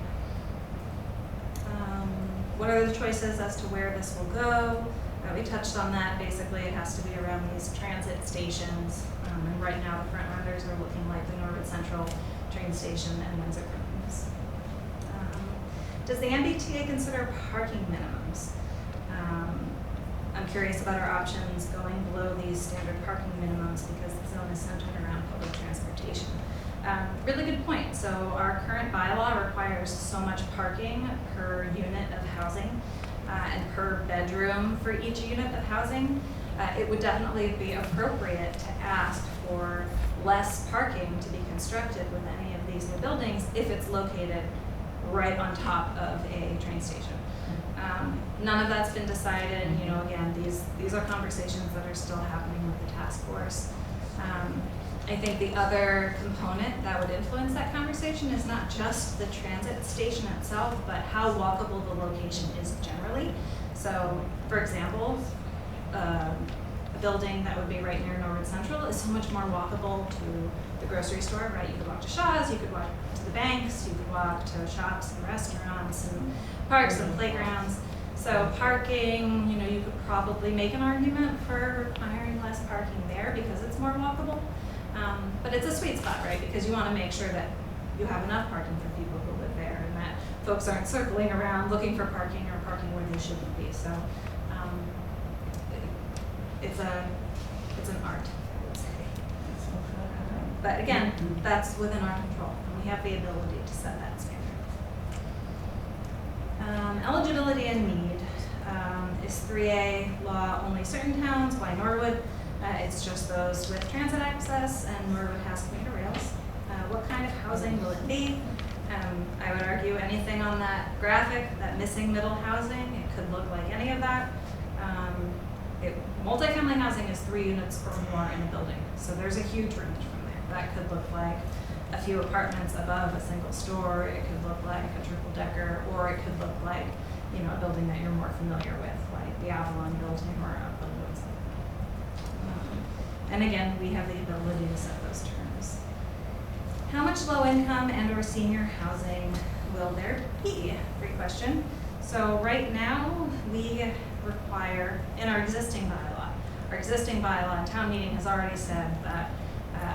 What are the choices as to where this will go? We touched on that. Basically, it has to be around these transit stations. And right now, the front runners are looking like the Norwood Central train station and Windsor Gardens. Does the MBTA consider parking minimums? I'm curious about our options going below these standard parking minimums because the zone is centered around public transportation. Really good point. So our current bylaw requires so much parking per unit of housing and per bedroom for each unit of housing. It would definitely be appropriate to ask for less parking to be constructed with any of these new buildings if it's located right on top of a train station. None of that's been decided. You know, again, these are conversations that are still happening with the task force. I think the other component that would influence that conversation is not just the transit station itself, but how walkable the location is generally. So, for example, a building that would be right near Norwood Central is so much more walkable to the grocery store, right? You could walk to Shaw's, you could walk to the banks, you could walk to shops and restaurants and parks and playgrounds. So parking, you know, you could probably make an argument for requiring less parking there because it's more walkable. But it's a sweet spot, right? Because you want to make sure that you have enough parking for people who live there and that folks aren't circling around looking for parking or parking where they shouldn't be. So it's an art, I would say. But again, that's within our control, and we have the ability to set that standard. Eligibility and need. Is 3A law only certain towns? Why Norwood? It's just those with transit access, and Norwood has commuter rails. What kind of housing will it be? I would argue anything on that graphic, that missing middle housing, it could look like any of that. Multifamily housing is 3 units or more in a building, so there's a huge range from there. That could look like a few apartments above a single store, it could look like a triple decker, or it could look like, you know, a building that you're more familiar with, like the Avalon building or Upland Woods. And again, we have the ability to set those terms. How much low income and or senior housing will there be? Great question. So right now, we require, in our existing bylaw, and town meeting has already said that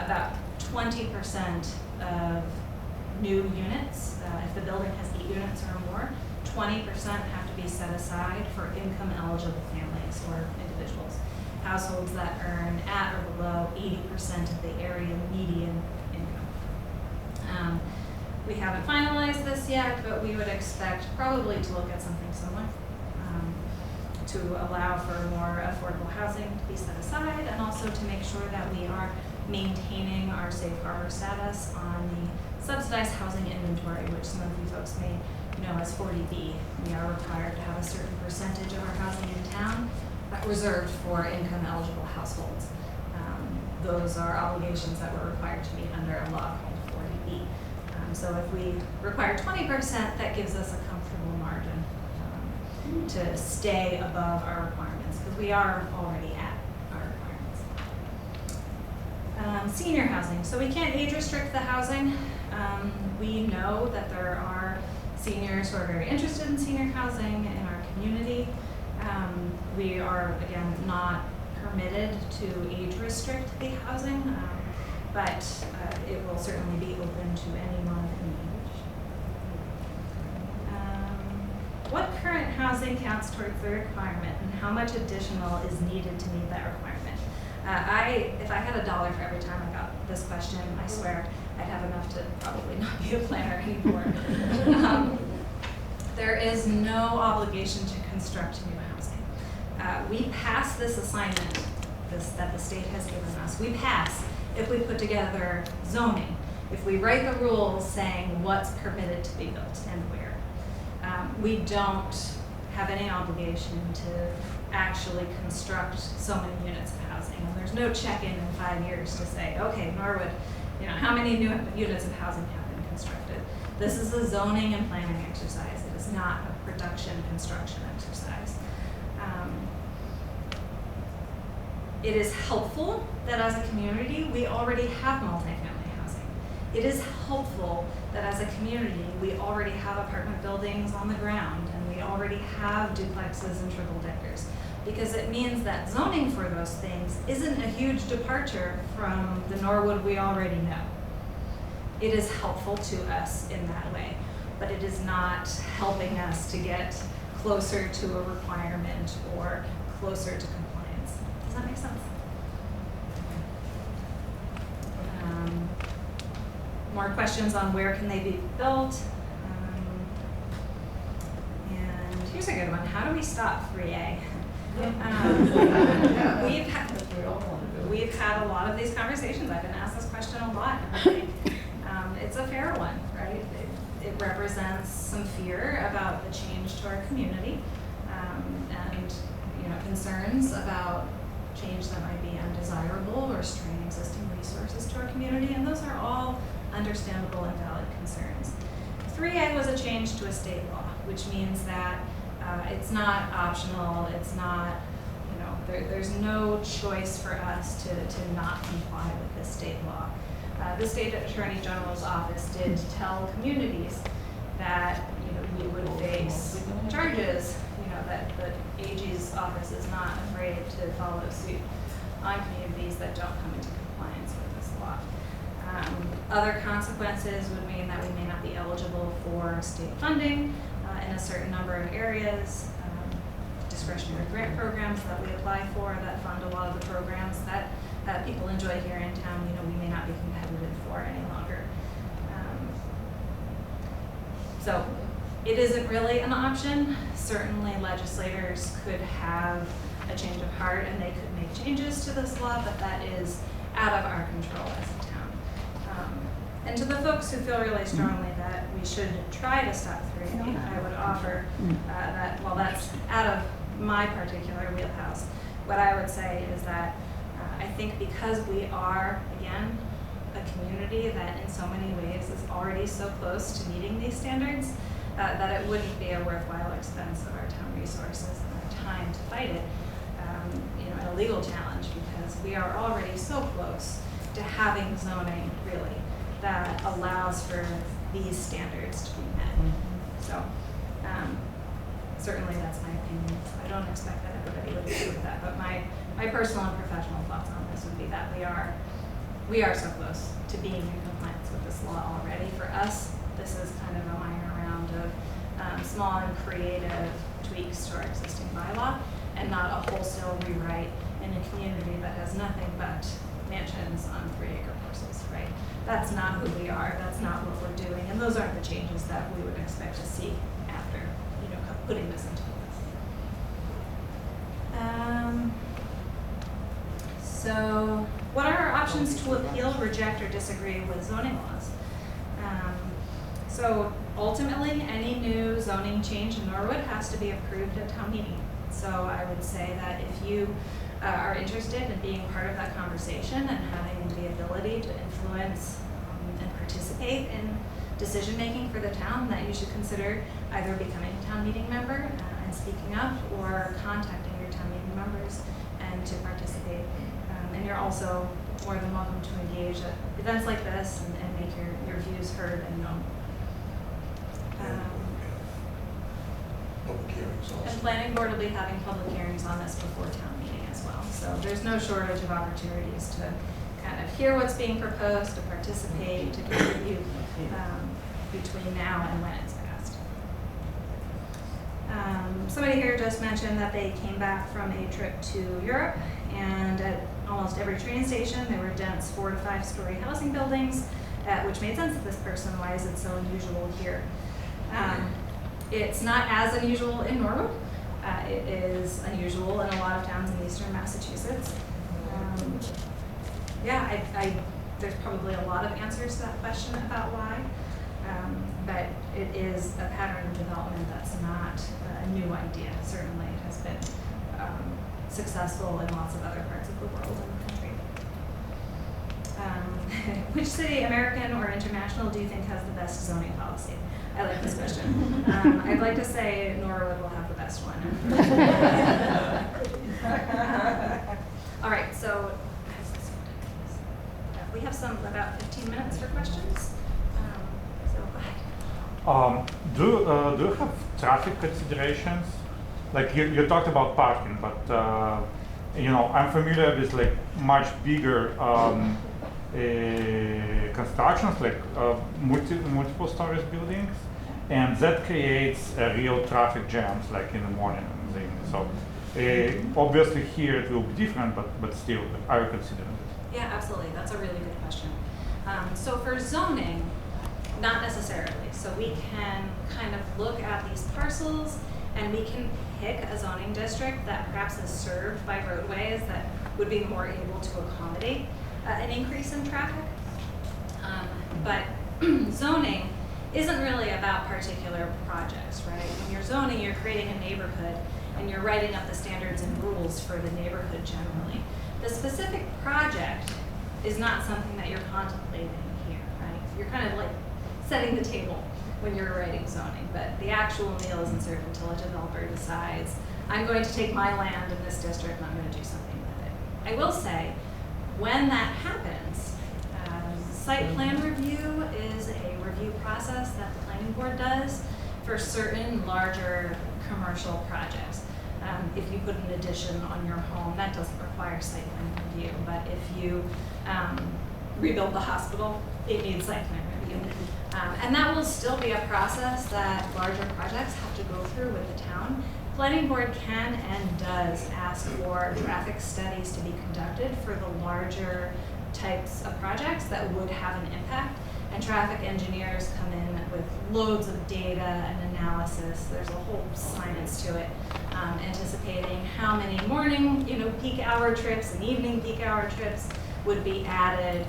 about 20% of new units, if the building has 8 units or more, 20% have to be set aside for income eligible families or individuals. Households that earn at or below 80% of the area median income. We haven't finalized this yet, but we would expect probably to look at something similar to allow for more affordable housing to be set aside, and also to make sure that we are maintaining our safe harbor status on the subsidized housing inventory, which some of you folks may know as 40B. We are required to have a certain percentage of our housing in town reserved for income eligible households. Those are obligations that we're required to meet under a law called be. So if we require 20%, that gives us a comfortable margin to stay above our requirements, because we are already at our requirements. Senior housing. So we can't age restrict the housing. We know that there are seniors who are very interested in senior housing in our community. We are, again, not permitted to age restrict the housing, but it will certainly be open to anyone in age. What current housing counts towards the requirement, and how much additional is needed to meet that requirement? If I had $1 for every time I got this question, I swear I'd have enough to probably not be a planner anymore. There is no obligation to construct new housing. We pass this assignment that the state has given us. We pass if we put together zoning, if we write the rules saying what's permitted to be built and where. We don't have any obligation to actually construct so many units of housing. And there's no check-in 5 years to say, okay, Norwood, how many new units of housing have been constructed? This is a zoning and planning exercise. It is not a production construction exercise. It is helpful that as a community, we already have multifamily housing. It is helpful that as a community, we already have apartment buildings on the ground, and we already have duplexes and triple deckers, because it means that zoning for those things isn't a huge departure from the Norwood we already know. It is helpful to us in that way, but it is not helping us to get closer to a requirement or closer to compliance. Does that make sense? More questions on where can they be built? And here's a good one. How do we stop 3A? We've had a lot of these conversations. I've been asked this question a lot. I think it's a fair one, right? It represents some fear about the change to our community, and concerns about change that might be undesirable or strain existing resources to our community, and those are all understandable and valid concerns. 3A was a change to a state law, which means that it's not optional. It's not, there's no choice for us to not comply with this state law. The State Attorney General's office did tell communities that we would face charges. That the AG's office is not afraid to follow suit on communities that don't come into compliance with this law. Other consequences would mean that we may not be eligible for state funding in a certain number of areas. Discretionary grant programs that we apply for that fund a lot of the programs that people enjoy here in town, we may not be competitive for any longer. So it isn't really an option. Certainly legislators could have a change of heart and they could make changes to this law, but that is out of our control as a town. And to the folks who feel really strongly that we should try to stop 3A, I would offer that while that's out of my particular wheelhouse, what I would say is that I think because we are, again, a community that in so many ways is already so close to meeting these standards, that it wouldn't be a worthwhile expense of our town resources and our time to fight it, in a legal challenge, because we are already so close to having zoning, really, that allows for these standards to be met. So, certainly that's my opinion. I don't expect that everybody would agree with that, but my personal and professional thoughts on this would be that we are so close to being in compliance with this law already. For us, this is kind of a minor round of small and creative tweaks to our existing bylaw, and not a wholesale rewrite in a community that has nothing but mansions on 3-acre parcels, right? That's not who we are. That's not what we're doing, and those aren't the changes that we would expect to see after, putting this into place. So, what are our options to appeal, reject, or disagree with zoning laws? So ultimately, any new zoning change in Norwood has to be approved at town meeting. So I would say that if you are interested in being part of that conversation and having the ability to influence and participate in decision-making for the town, that you should consider either becoming a town meeting member and speaking up, or contacting your town meeting members and to participate. And you're also more than welcome to engage at events like this and make your views heard and known. Public hearings also. And planning board will be having public hearings on this before town meeting as well. So there's no shortage of opportunities to kind of hear what's being proposed, to participate, to contribute between now and when it's passed. Somebody here just mentioned that they came back from a trip to Europe, and at almost every train station there were dense 4 to 5 story housing buildings, which made sense to this person. Why is it so unusual here? It's not as unusual in Norwood. It is unusual in a lot of towns in eastern Massachusetts. There's probably a lot of answers to that question about why, but it is a pattern of development that's not a new idea. Certainly it has been successful in lots of other parts of the world and the country. Which city, American or international, do you think has the best zoning policy? I like this question. I'd like to say Norwood will have the best one. All right, so we have about 15 minutes for questions. So go ahead. Do you have traffic considerations? Like you talked about parking, but I'm familiar with like much bigger constructions, like multiple stories buildings, and that creates real traffic jams, like in the morning and the evening. So obviously here it will be different, but still, are you considering it? Yeah, absolutely. That's a really good question. So for zoning, not necessarily. So we can kind of look at these parcels and we can pick a zoning district that perhaps is served by roadways that would be more able to accommodate an increase in traffic. But zoning isn't really about particular projects, right? When you're zoning, you're creating a neighborhood and you're writing up the standards and rules for the neighborhood generally. The specific project is not something that you're contemplating here, right? You're kind of like setting the table when you're writing zoning, but the actual meal isn't served until a developer decides, I'm going to take my land in this district and I'm going to do something with it. I will say, when that happens, site plan review is a review process that the planning board does for certain larger commercial projects. If you put an addition on your home, that doesn't require site plan review, but if you rebuild the hospital, it needs site plan review. And that will still be a process that larger projects have to go through with the town. Planning board can and does ask for traffic studies to be conducted for the larger types of projects that would have an impact. And traffic engineers come in with loads of data and analysis. There's a whole science to it, anticipating how many morning, peak hour trips and evening peak hour trips would be added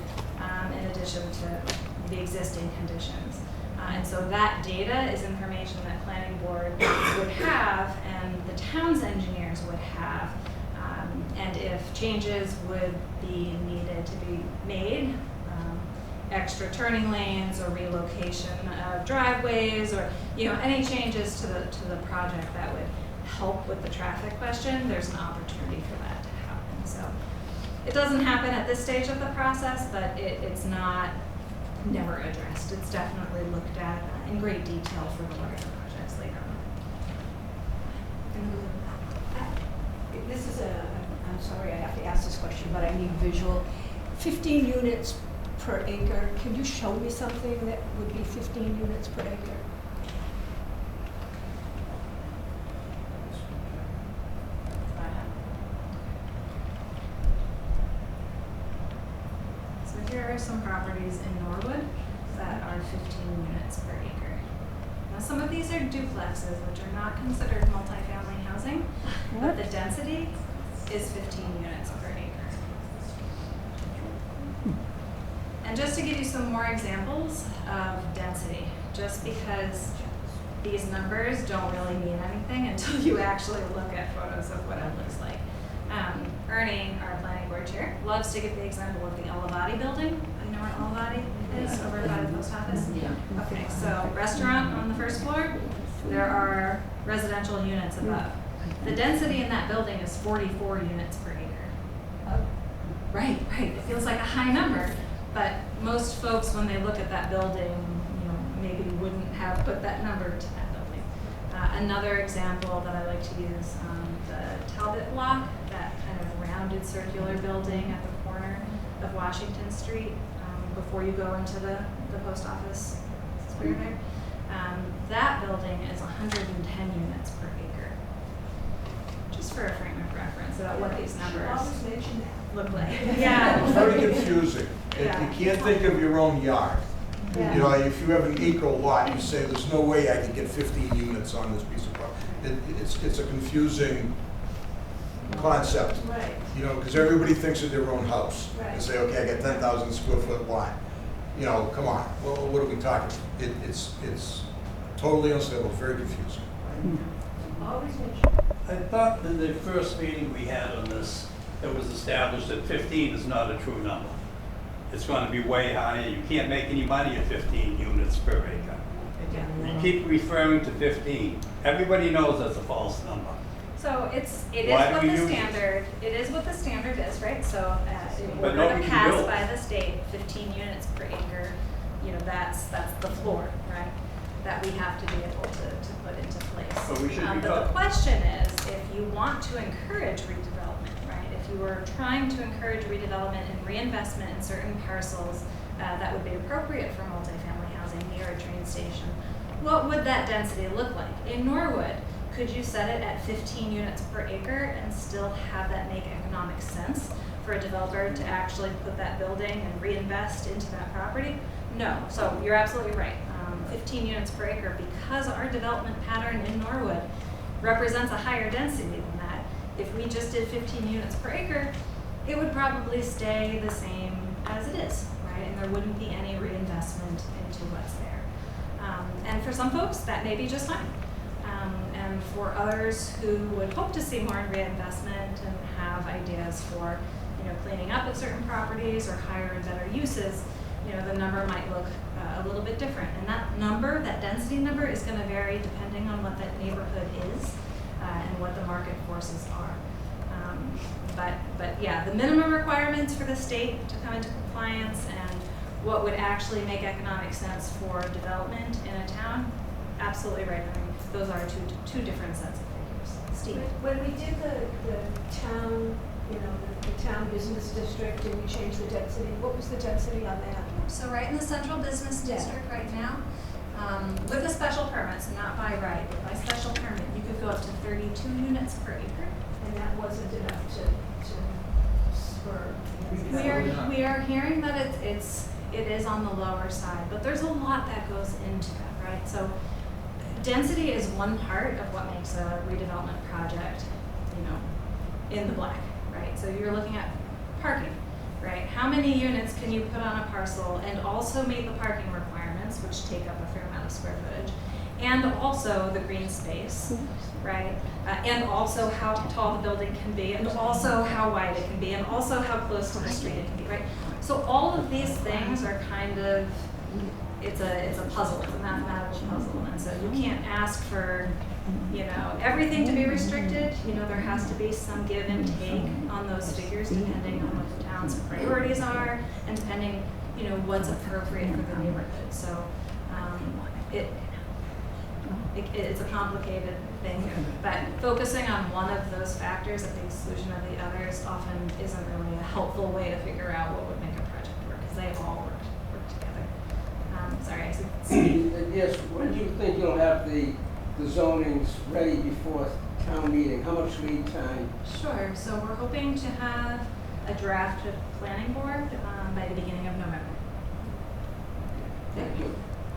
in addition to the existing conditions. And so that data is information that planning board would have and the town's engineers would have. And if changes would be needed to be made, extra turning lanes or relocation of driveways or any changes to the project that would help with the traffic question, there's an opportunity for that to happen. So it doesn't happen at this stage of the process, but it's not never addressed. It's definitely looked at in great detail for the larger projects later on. This is I'm sorry I have to ask this question, but I need visual. 15 units per acre. Can you show me something that would be 15 units per acre? So here are some properties in Norwood that are 15 units per acre. Now some of these are duplexes, which are not considered multifamily housing, but the density is 15 units per acre. And just to give you some more examples of density, just because these numbers don't really mean anything until you actually look at photos of what it looks like. Ernie, our planning board chair, loves to give the example of the Elevati building. I know where Olivati is, over by the post office? Okay, so restaurant on the first floor, there are residential units above. The density in that building is 44 units per acre. Right, it feels like a high number, but most folks, when they look at that building, maybe wouldn't have put that number to that building. Another example that I like to use, the Talbot block, that kind of rounded circular building at the corner of Washington Street, before you go into the post office square there. That building is 110 units per acre. Just for a frame of reference about what these numbers look like. It's Yeah. very confusing. Yeah. You can't think of your own yard. Yeah. You know, if you have an acre lot, you say, there's no way I could get 15 units on this piece of property. It's a confusing concept. Right. You know, because everybody thinks of their own house. Right. And say, okay, I got 10,000 square foot lot. You know, come on, well, what are we talking? It's totally unstable, very confusing. Always mention. I thought in the first meeting we had on this, it was established that 15 is not a true number. It's going to be way higher. You can't make any money at 15 units per acre. You keep referring to 15. Everybody knows that's a false number. So it is Why do what we the use it? standard, it is what the standard is, right? So in But order to nobody can pass build. by the state, 15 units per acre, that's the floor, right? That we have to be able to put into place. But we should be But the taught. question is, if you want to encourage redevelopment, right? If you were trying to encourage redevelopment and reinvestment in certain parcels that would be appropriate for multifamily housing near a train station, what would that density look like? In Norwood, could you set it at 15 units per acre and still have that make economic sense for a developer to actually put that building and reinvest into that property? No, so you're absolutely right. 15 units per acre, because our development pattern in Norwood represents a higher density than that. If we just did 15 units per acre, it would probably stay the same as it is, right? And there wouldn't be any reinvestment into what's there. And for some folks, that may be just fine. And for others who would hope to see more reinvestment and have ideas for, cleaning up at certain properties or higher and better uses, the number might look a little bit different. And that number, that density number, is going to vary depending on what that neighborhood is and what the market forces are. But yeah, the minimum requirements for the state to come into compliance and what would actually make economic sense for development in a town, absolutely right. I mean, those are two different sets of figures. Steve? When we did the town, the town business district, and we changed the density, what was the density on that? So right in the central business Yeah. district right now, with a special permit, so not by right, but by special permit, you could go up to 32 units per acre. And that wasn't enough to spur. We are hearing that it is on the lower side, but there's a lot that goes into that, right? So density is one part of what makes a redevelopment project, in the black, right? So you're looking at parking, right? How many units can you put on a parcel and also meet the parking requirements, which take up a fair amount of square footage, and also the green space, right? And also how tall the building can be, and also how wide it can be, and also how close to the street it can be, right? So all of these things are kind of, it's a puzzle, it's a mathematical puzzle, and so you can't ask for, everything to be restricted. There has to be some give and take on those figures depending on what the town's priorities are and depending, what's appropriate for the neighborhood. So it's a complicated thing, but focusing on one of those factors at the exclusion of the others often isn't really a helpful way to figure out what would make a project work, because they all work together. Sorry, I said Steve. Yes, when do you think you'll have the zonings ready before town meeting? How much lead time? Sure, so we're hoping to have a draft of planning board by the beginning of November. Thank you.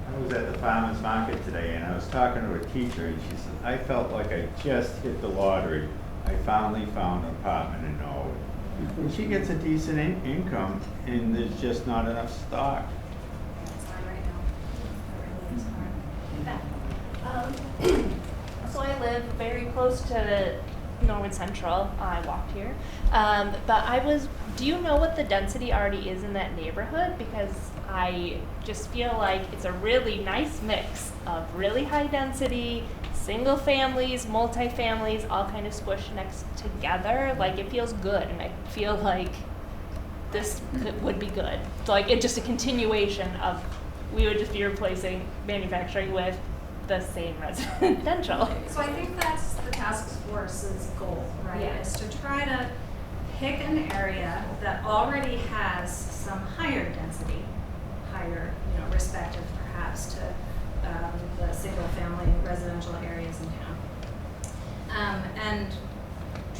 I was at the farmer's market today and I was talking to a teacher and she said, I felt like I just hit the lottery. I finally found an apartment in Norwood. And she gets a decent income and there's just not enough stock. It's hard right now. It really is hard. So I live very close to Norwood Central. I walked here. But I was Do you know what the density already is in that neighborhood? Because I just feel like it's a really nice mix of really high density, single families, multifamilies, all kind of squished next together. Like, it feels good, and I feel like this would be good. So, like, it's just a continuation of, we would just be replacing manufacturing with the same residential. So I think that's the task force's goal, right? Yeah. Is to try to pick an area that already has some higher density, higher, respective perhaps to the single-family residential areas in town, and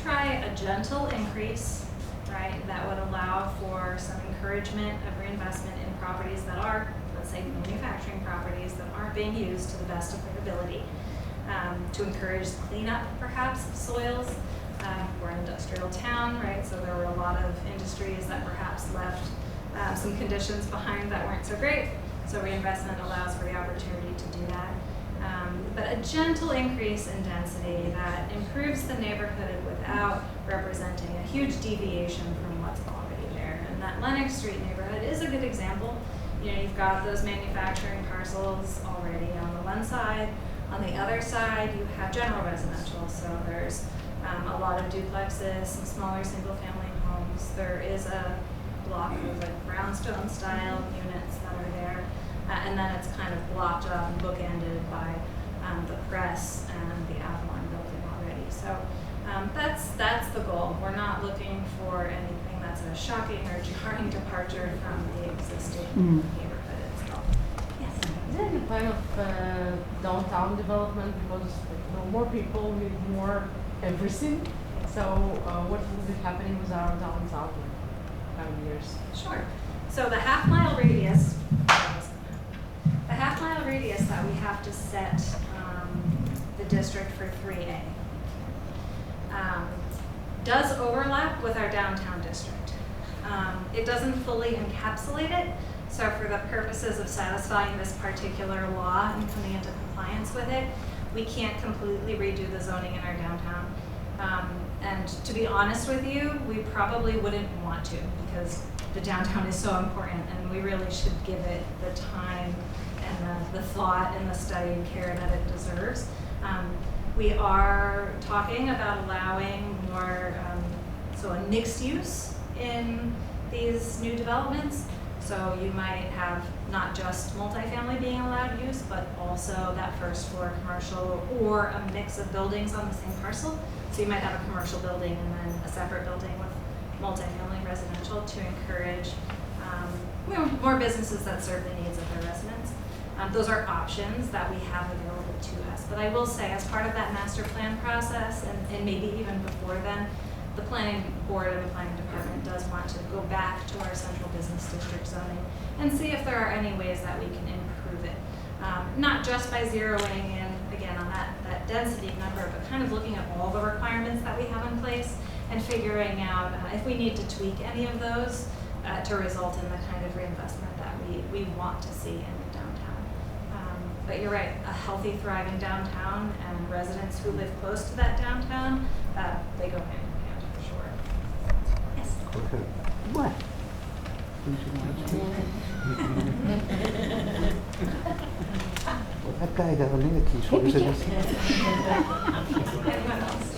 try a gentle increase, right? That would allow for some encouragement of reinvestment in properties that are, let's say, manufacturing properties that aren't being used to the best of their ability, to encourage cleanup, perhaps, of soils. We're an industrial town, right? So there were a lot of industries that perhaps left some conditions behind that weren't so great. So reinvestment allows for the opportunity to do that. But a gentle increase in density that improves the neighborhood without representing a huge deviation from what's already there. And that Lenox Street neighborhood is a good example. You've got those manufacturing parcels already on the one side. On the other side, you have general residential. So there's a lot of duplexes, some smaller single-family homes. There is a block of like brownstone-style units that are there, and then it's kind of blocked up and bookended by the press and the Avalon building already. So that's the goal. We're not looking for anything that's a shocking or jarring departure from the existing neighborhood itself. Yes. Is there any plan of downtown development, because more people need more everything? So what will be happening with our downtown in 5 years? Sure. So the half-mile radius, that we have to set the district for 3A does overlap with our downtown district. It doesn't fully encapsulate it. So for the purposes of satisfying this particular law and coming into compliance with it, we can't completely redo the zoning in our downtown. And to be honest with you, we probably wouldn't want to, because the downtown is so important and we really should give it the time and the thought and the study and care that it deserves. We are talking about allowing more, so a mixed use in these new developments. So you might have not just multifamily being allowed use, but also that first floor commercial or a mix of buildings on the same parcel. So you might have a commercial building and then a separate building with multifamily residential to encourage more businesses that serve the needs of their residents. Those are options that we have available to us. But I will say, as part of that master plan process, and maybe even before then, the planning board and the planning department does want to go back to our central business district zoning and see if there are any ways that we can improve it. Not just by zeroing in, again, on that density number, but kind of looking at all the requirements that we have in place and figuring out if we need to tweak any of those to result in the kind of reinvestment that we want to see in the downtown. But you're right, a healthy, thriving downtown and residents who live close to that downtown, they go hand in hand for sure. Yes? Okay. What? That guy got a name keys. What is it? Anyone else?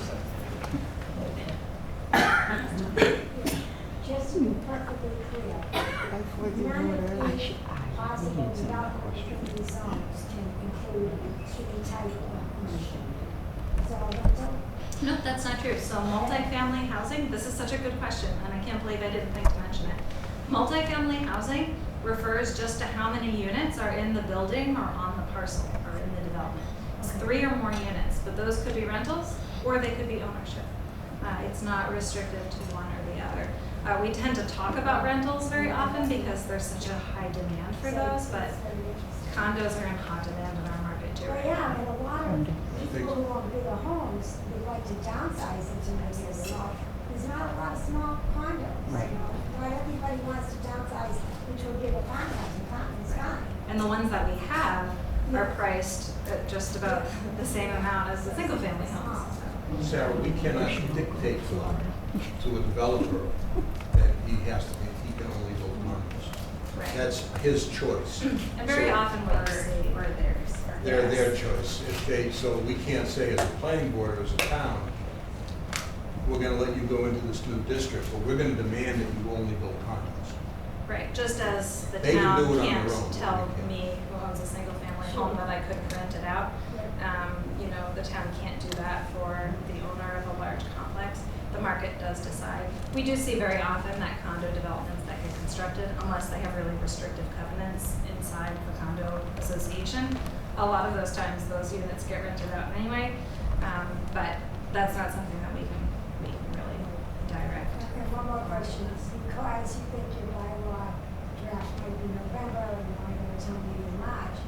Just to be perfectly clear, none of the possible development in zones can include any type of commercial. So that's No, that's not true. So multifamily housing, this is such a good question, and I can't believe I didn't think to mention it. Multifamily housing refers just to how many units are in the building or on the parcel or in the development. It's 3 or more units, but those could be rentals or they could be ownership. It's not restricted to one or the other. We tend to talk about rentals very often because there's such a high demand for those, but condos are in hot demand in our market too. Well, right yeah, now. and a lot of people who want bigger homes, they like to downsize it to maybe a small. There's not a lot of small condos. Right. You know? Not everybody wants to downsize into a bigger farmhouse. And farming's fine. And the ones that we have are priced at just about the same amount as the single family homes. Sarah, we cannot dictate to a developer that he can only build condos. Right. That's his choice. And very So often we're theirs. they're Yes. their choice. So we can't say as a planning board or as a town, we're gonna let you go into this new district, but we're gonna demand that you only build condos. Right, just as the They can town do it on their can't own, tell we can't. me who owns a single family home that I couldn't rent it out. You know, the town can't do that for the owner of a large complex. The market does decide. We do see very often that condo developments that get constructed, unless they have really restrictive covenants inside the condo association, a lot of those times those units get rented out anyway. But that's not something that we can really direct. Okay, one more question. Because you think your bylaw draft might be November and you want to go to town meeting in March,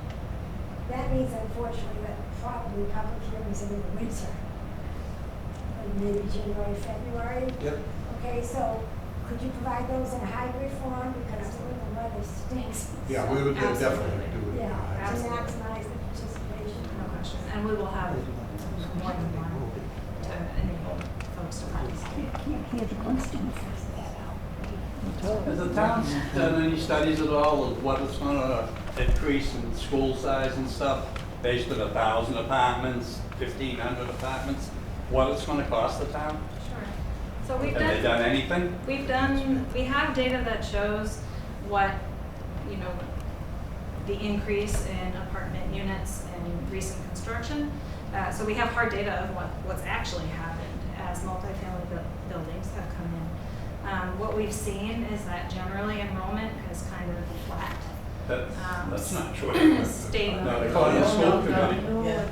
that means unfortunately that probably public hearings are in the winter. Like maybe January, February? Yep. Okay, so could you provide those in a hybrid form? Because the weather stinks. Yeah, we would Absolutely. definitely do it. Yeah, to Absolutely. maximize the participation. No question. And we will have more than one to enable folks to participate. Has the town done any studies at all of what it's gonna increase in school size and stuff, based on 1,000 apartments, 1,500 apartments, what it's gonna cost the town? Sure. So we've Have they done anything? we have data that shows what, you know, the increase in apartment units in recent construction. So we have hard data of what's actually happened as multifamily buildings have come in. What we've seen is that generally enrollment has kind of flat. That's not true. State. Not according to school committee.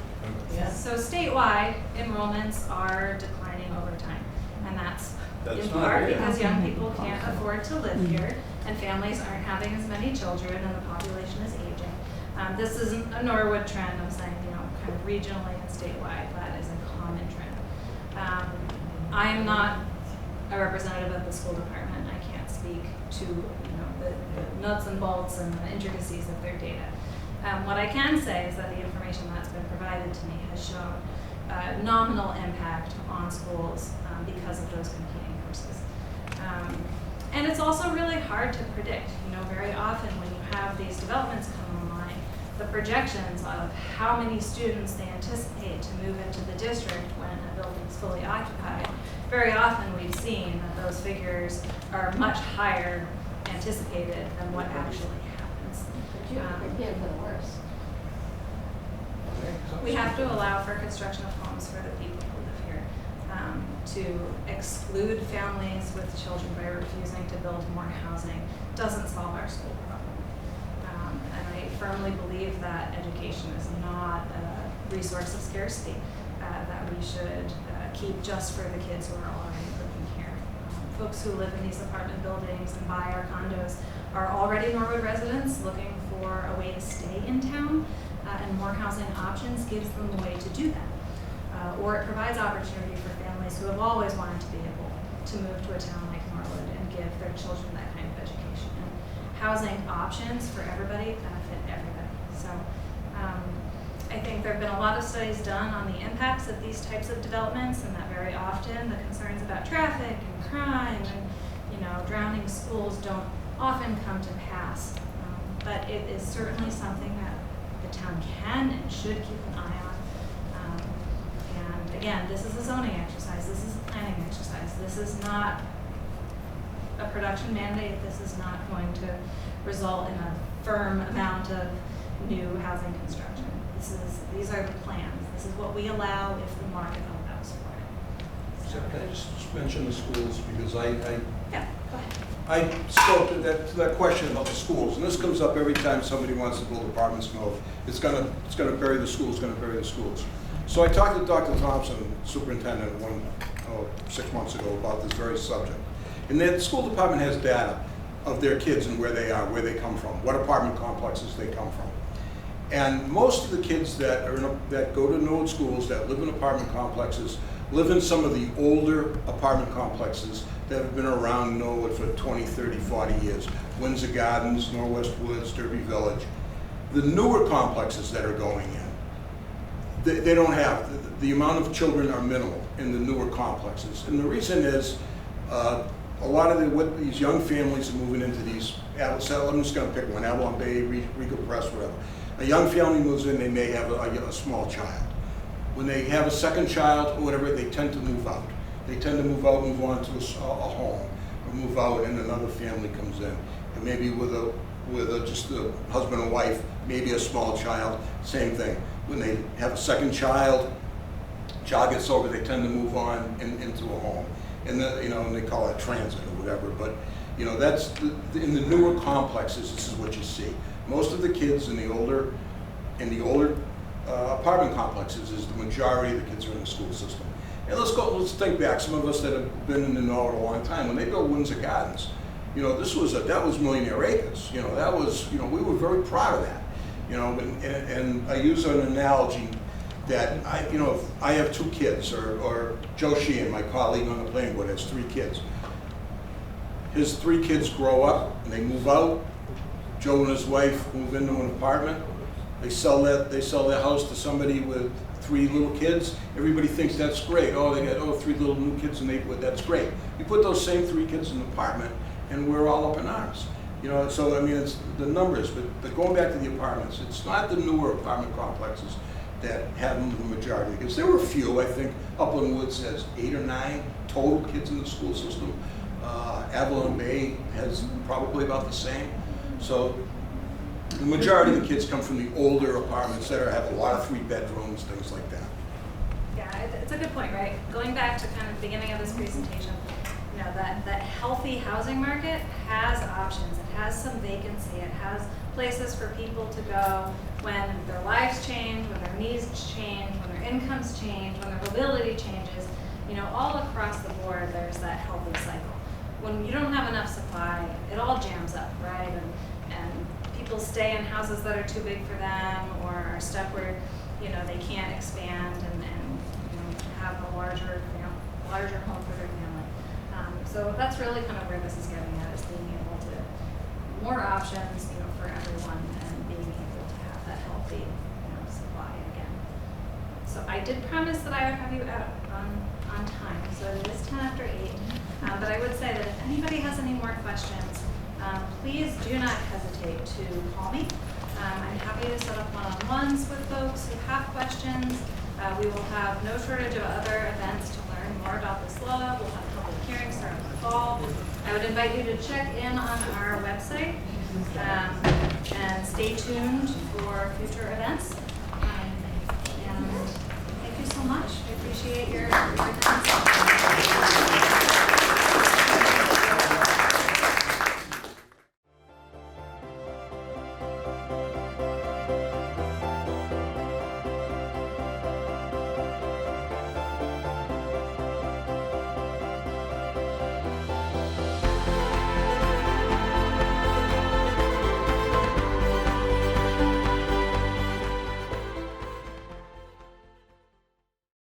So statewide, enrollments are declining over time. And that's in not part good. because young people can't afford to live here and families aren't having as many children and the population is aging. This isn't a Norwood trend, I'm saying, you know, kind of regionally and statewide, that is a common trend. I am not a representative of the school department. I can't speak to, you know, the nuts and bolts and the intricacies of their data. What I can say is that the information that's been provided to me has shown nominal impact on schools because of those competing forces. And it's also really hard to predict. You know, very often when you have these developments come online, the projections of how many students they anticipate to move into the district when a building's fully occupied, very often we've seen that those figures are much higher anticipated than what actually happens. But you prepare for the worst. We have to allow for construction of homes for the people who live here. To exclude families with children by refusing to build more housing doesn't solve our school problem. And I firmly believe that education is not a resource of scarcity that we should keep just for the kids who are already living here. Folks who live in these apartment buildings and buy our condos are already Norwood residents looking for a way to stay in town, and more housing options gives them a way to do that. Or it provides opportunity for families who have always wanted to be able to move to a town like Norwood and give their children that kind of education. And housing options for everybody benefit everybody. So I think there have been a lot of studies done on the impacts of these types of developments, and that very often the concerns about traffic and crime and, you know, drowning schools don't often come to pass. But it is certainly something that the town can and should keep an eye on. And again, this is a zoning exercise. This is a planning exercise. This is not a production mandate. This is not going to result in a firm amount of new housing construction. These are the plans. This is what we allow if the market allows for it. So can I just mention the schools, because I Yeah, go ahead. I spoke to that question about the schools, and this comes up every time somebody wants to build apartments in Norwood. It's gonna bury the schools, gonna bury the schools. So I talked to Dr. Thompson, superintendent, 6 months ago about this very subject. And the school department has data of their kids and where they are, where they come from, what apartment complexes they come from. And most of the kids that go to Norwood schools, that live in apartment complexes, live in some of the older apartment complexes that have been around Norwood for 20, 30, 40 years. Windsor Gardens, Norwest Woods, Derby Village. The newer complexes that are going in, they don't have, the amount of children are minimal in the newer complexes. And the reason is, a lot of what these young families are moving into these, so I'm just gonna pick one, Avalon Bay, Regal Press, whatever. A young family moves in, they may have a small child. When they have a second child or whatever, they tend to move out. They tend to move out, move on to a home, or move out and another family comes in. And maybe with just a husband and wife, maybe a small child, same thing. When they have a second child gets over, they tend to move on into a home. And and they call it transit or whatever. But that's in the newer complexes. This is what you see. Most of the kids in the older apartment complexes is the majority of the kids are in the school system. And let's think back. Some of us that have been in the know a long time, when they built Windsor Gardens, that was millionaire acres. That was we were very proud of that. And I use an analogy that if I have 2 kids, or Joe Sheehan, my colleague on the planning board, has 3 kids. His 3 kids grow up and they move out. Joe and his wife move into an apartment. They sell their house to somebody with 3 little kids. Everybody thinks that's great. Oh, they got 3 little new kids in the neighborhood. That's great. You put those same 3 kids in an apartment, and we're all up in arms. So I mean, it's the numbers. But going back to the apartments, it's not the newer apartment complexes that have the majority of the kids. There were a few. I think Upland Woods has 8 or 9 total kids in the school system. Avalon Bay has probably about the same. So the majority of the kids come from the older apartments that have a lot of 3 bedrooms, things like that. Yeah, it's a good point, right? Going back to kind of the beginning of this presentation, that healthy housing market has options. It has some vacancy. It has places for people to go when their lives change, when their needs change, when their incomes change, when their mobility changes. All across the board, there's that healthy cycle. When you don't have enough supply, it all jams up, right? And people stay in houses that are too big for them, or are stuck where they can't expand and have a larger home for their family. So that's really kind of where this is getting at, is being able to more options for everyone, and being able to have that healthy supply again. So I did promise that I would have you out on time, so it is 10 after 8. But I would say that if anybody has any more questions, please do not hesitate to call me. I'm happy to set up one-on-ones with folks who have questions. We will have no shortage of other events to learn more about this law. We'll have public hearings starting in the fall. I would invite you to check in on our website and stay tuned for future events. And thank you so much. I appreciate your attention.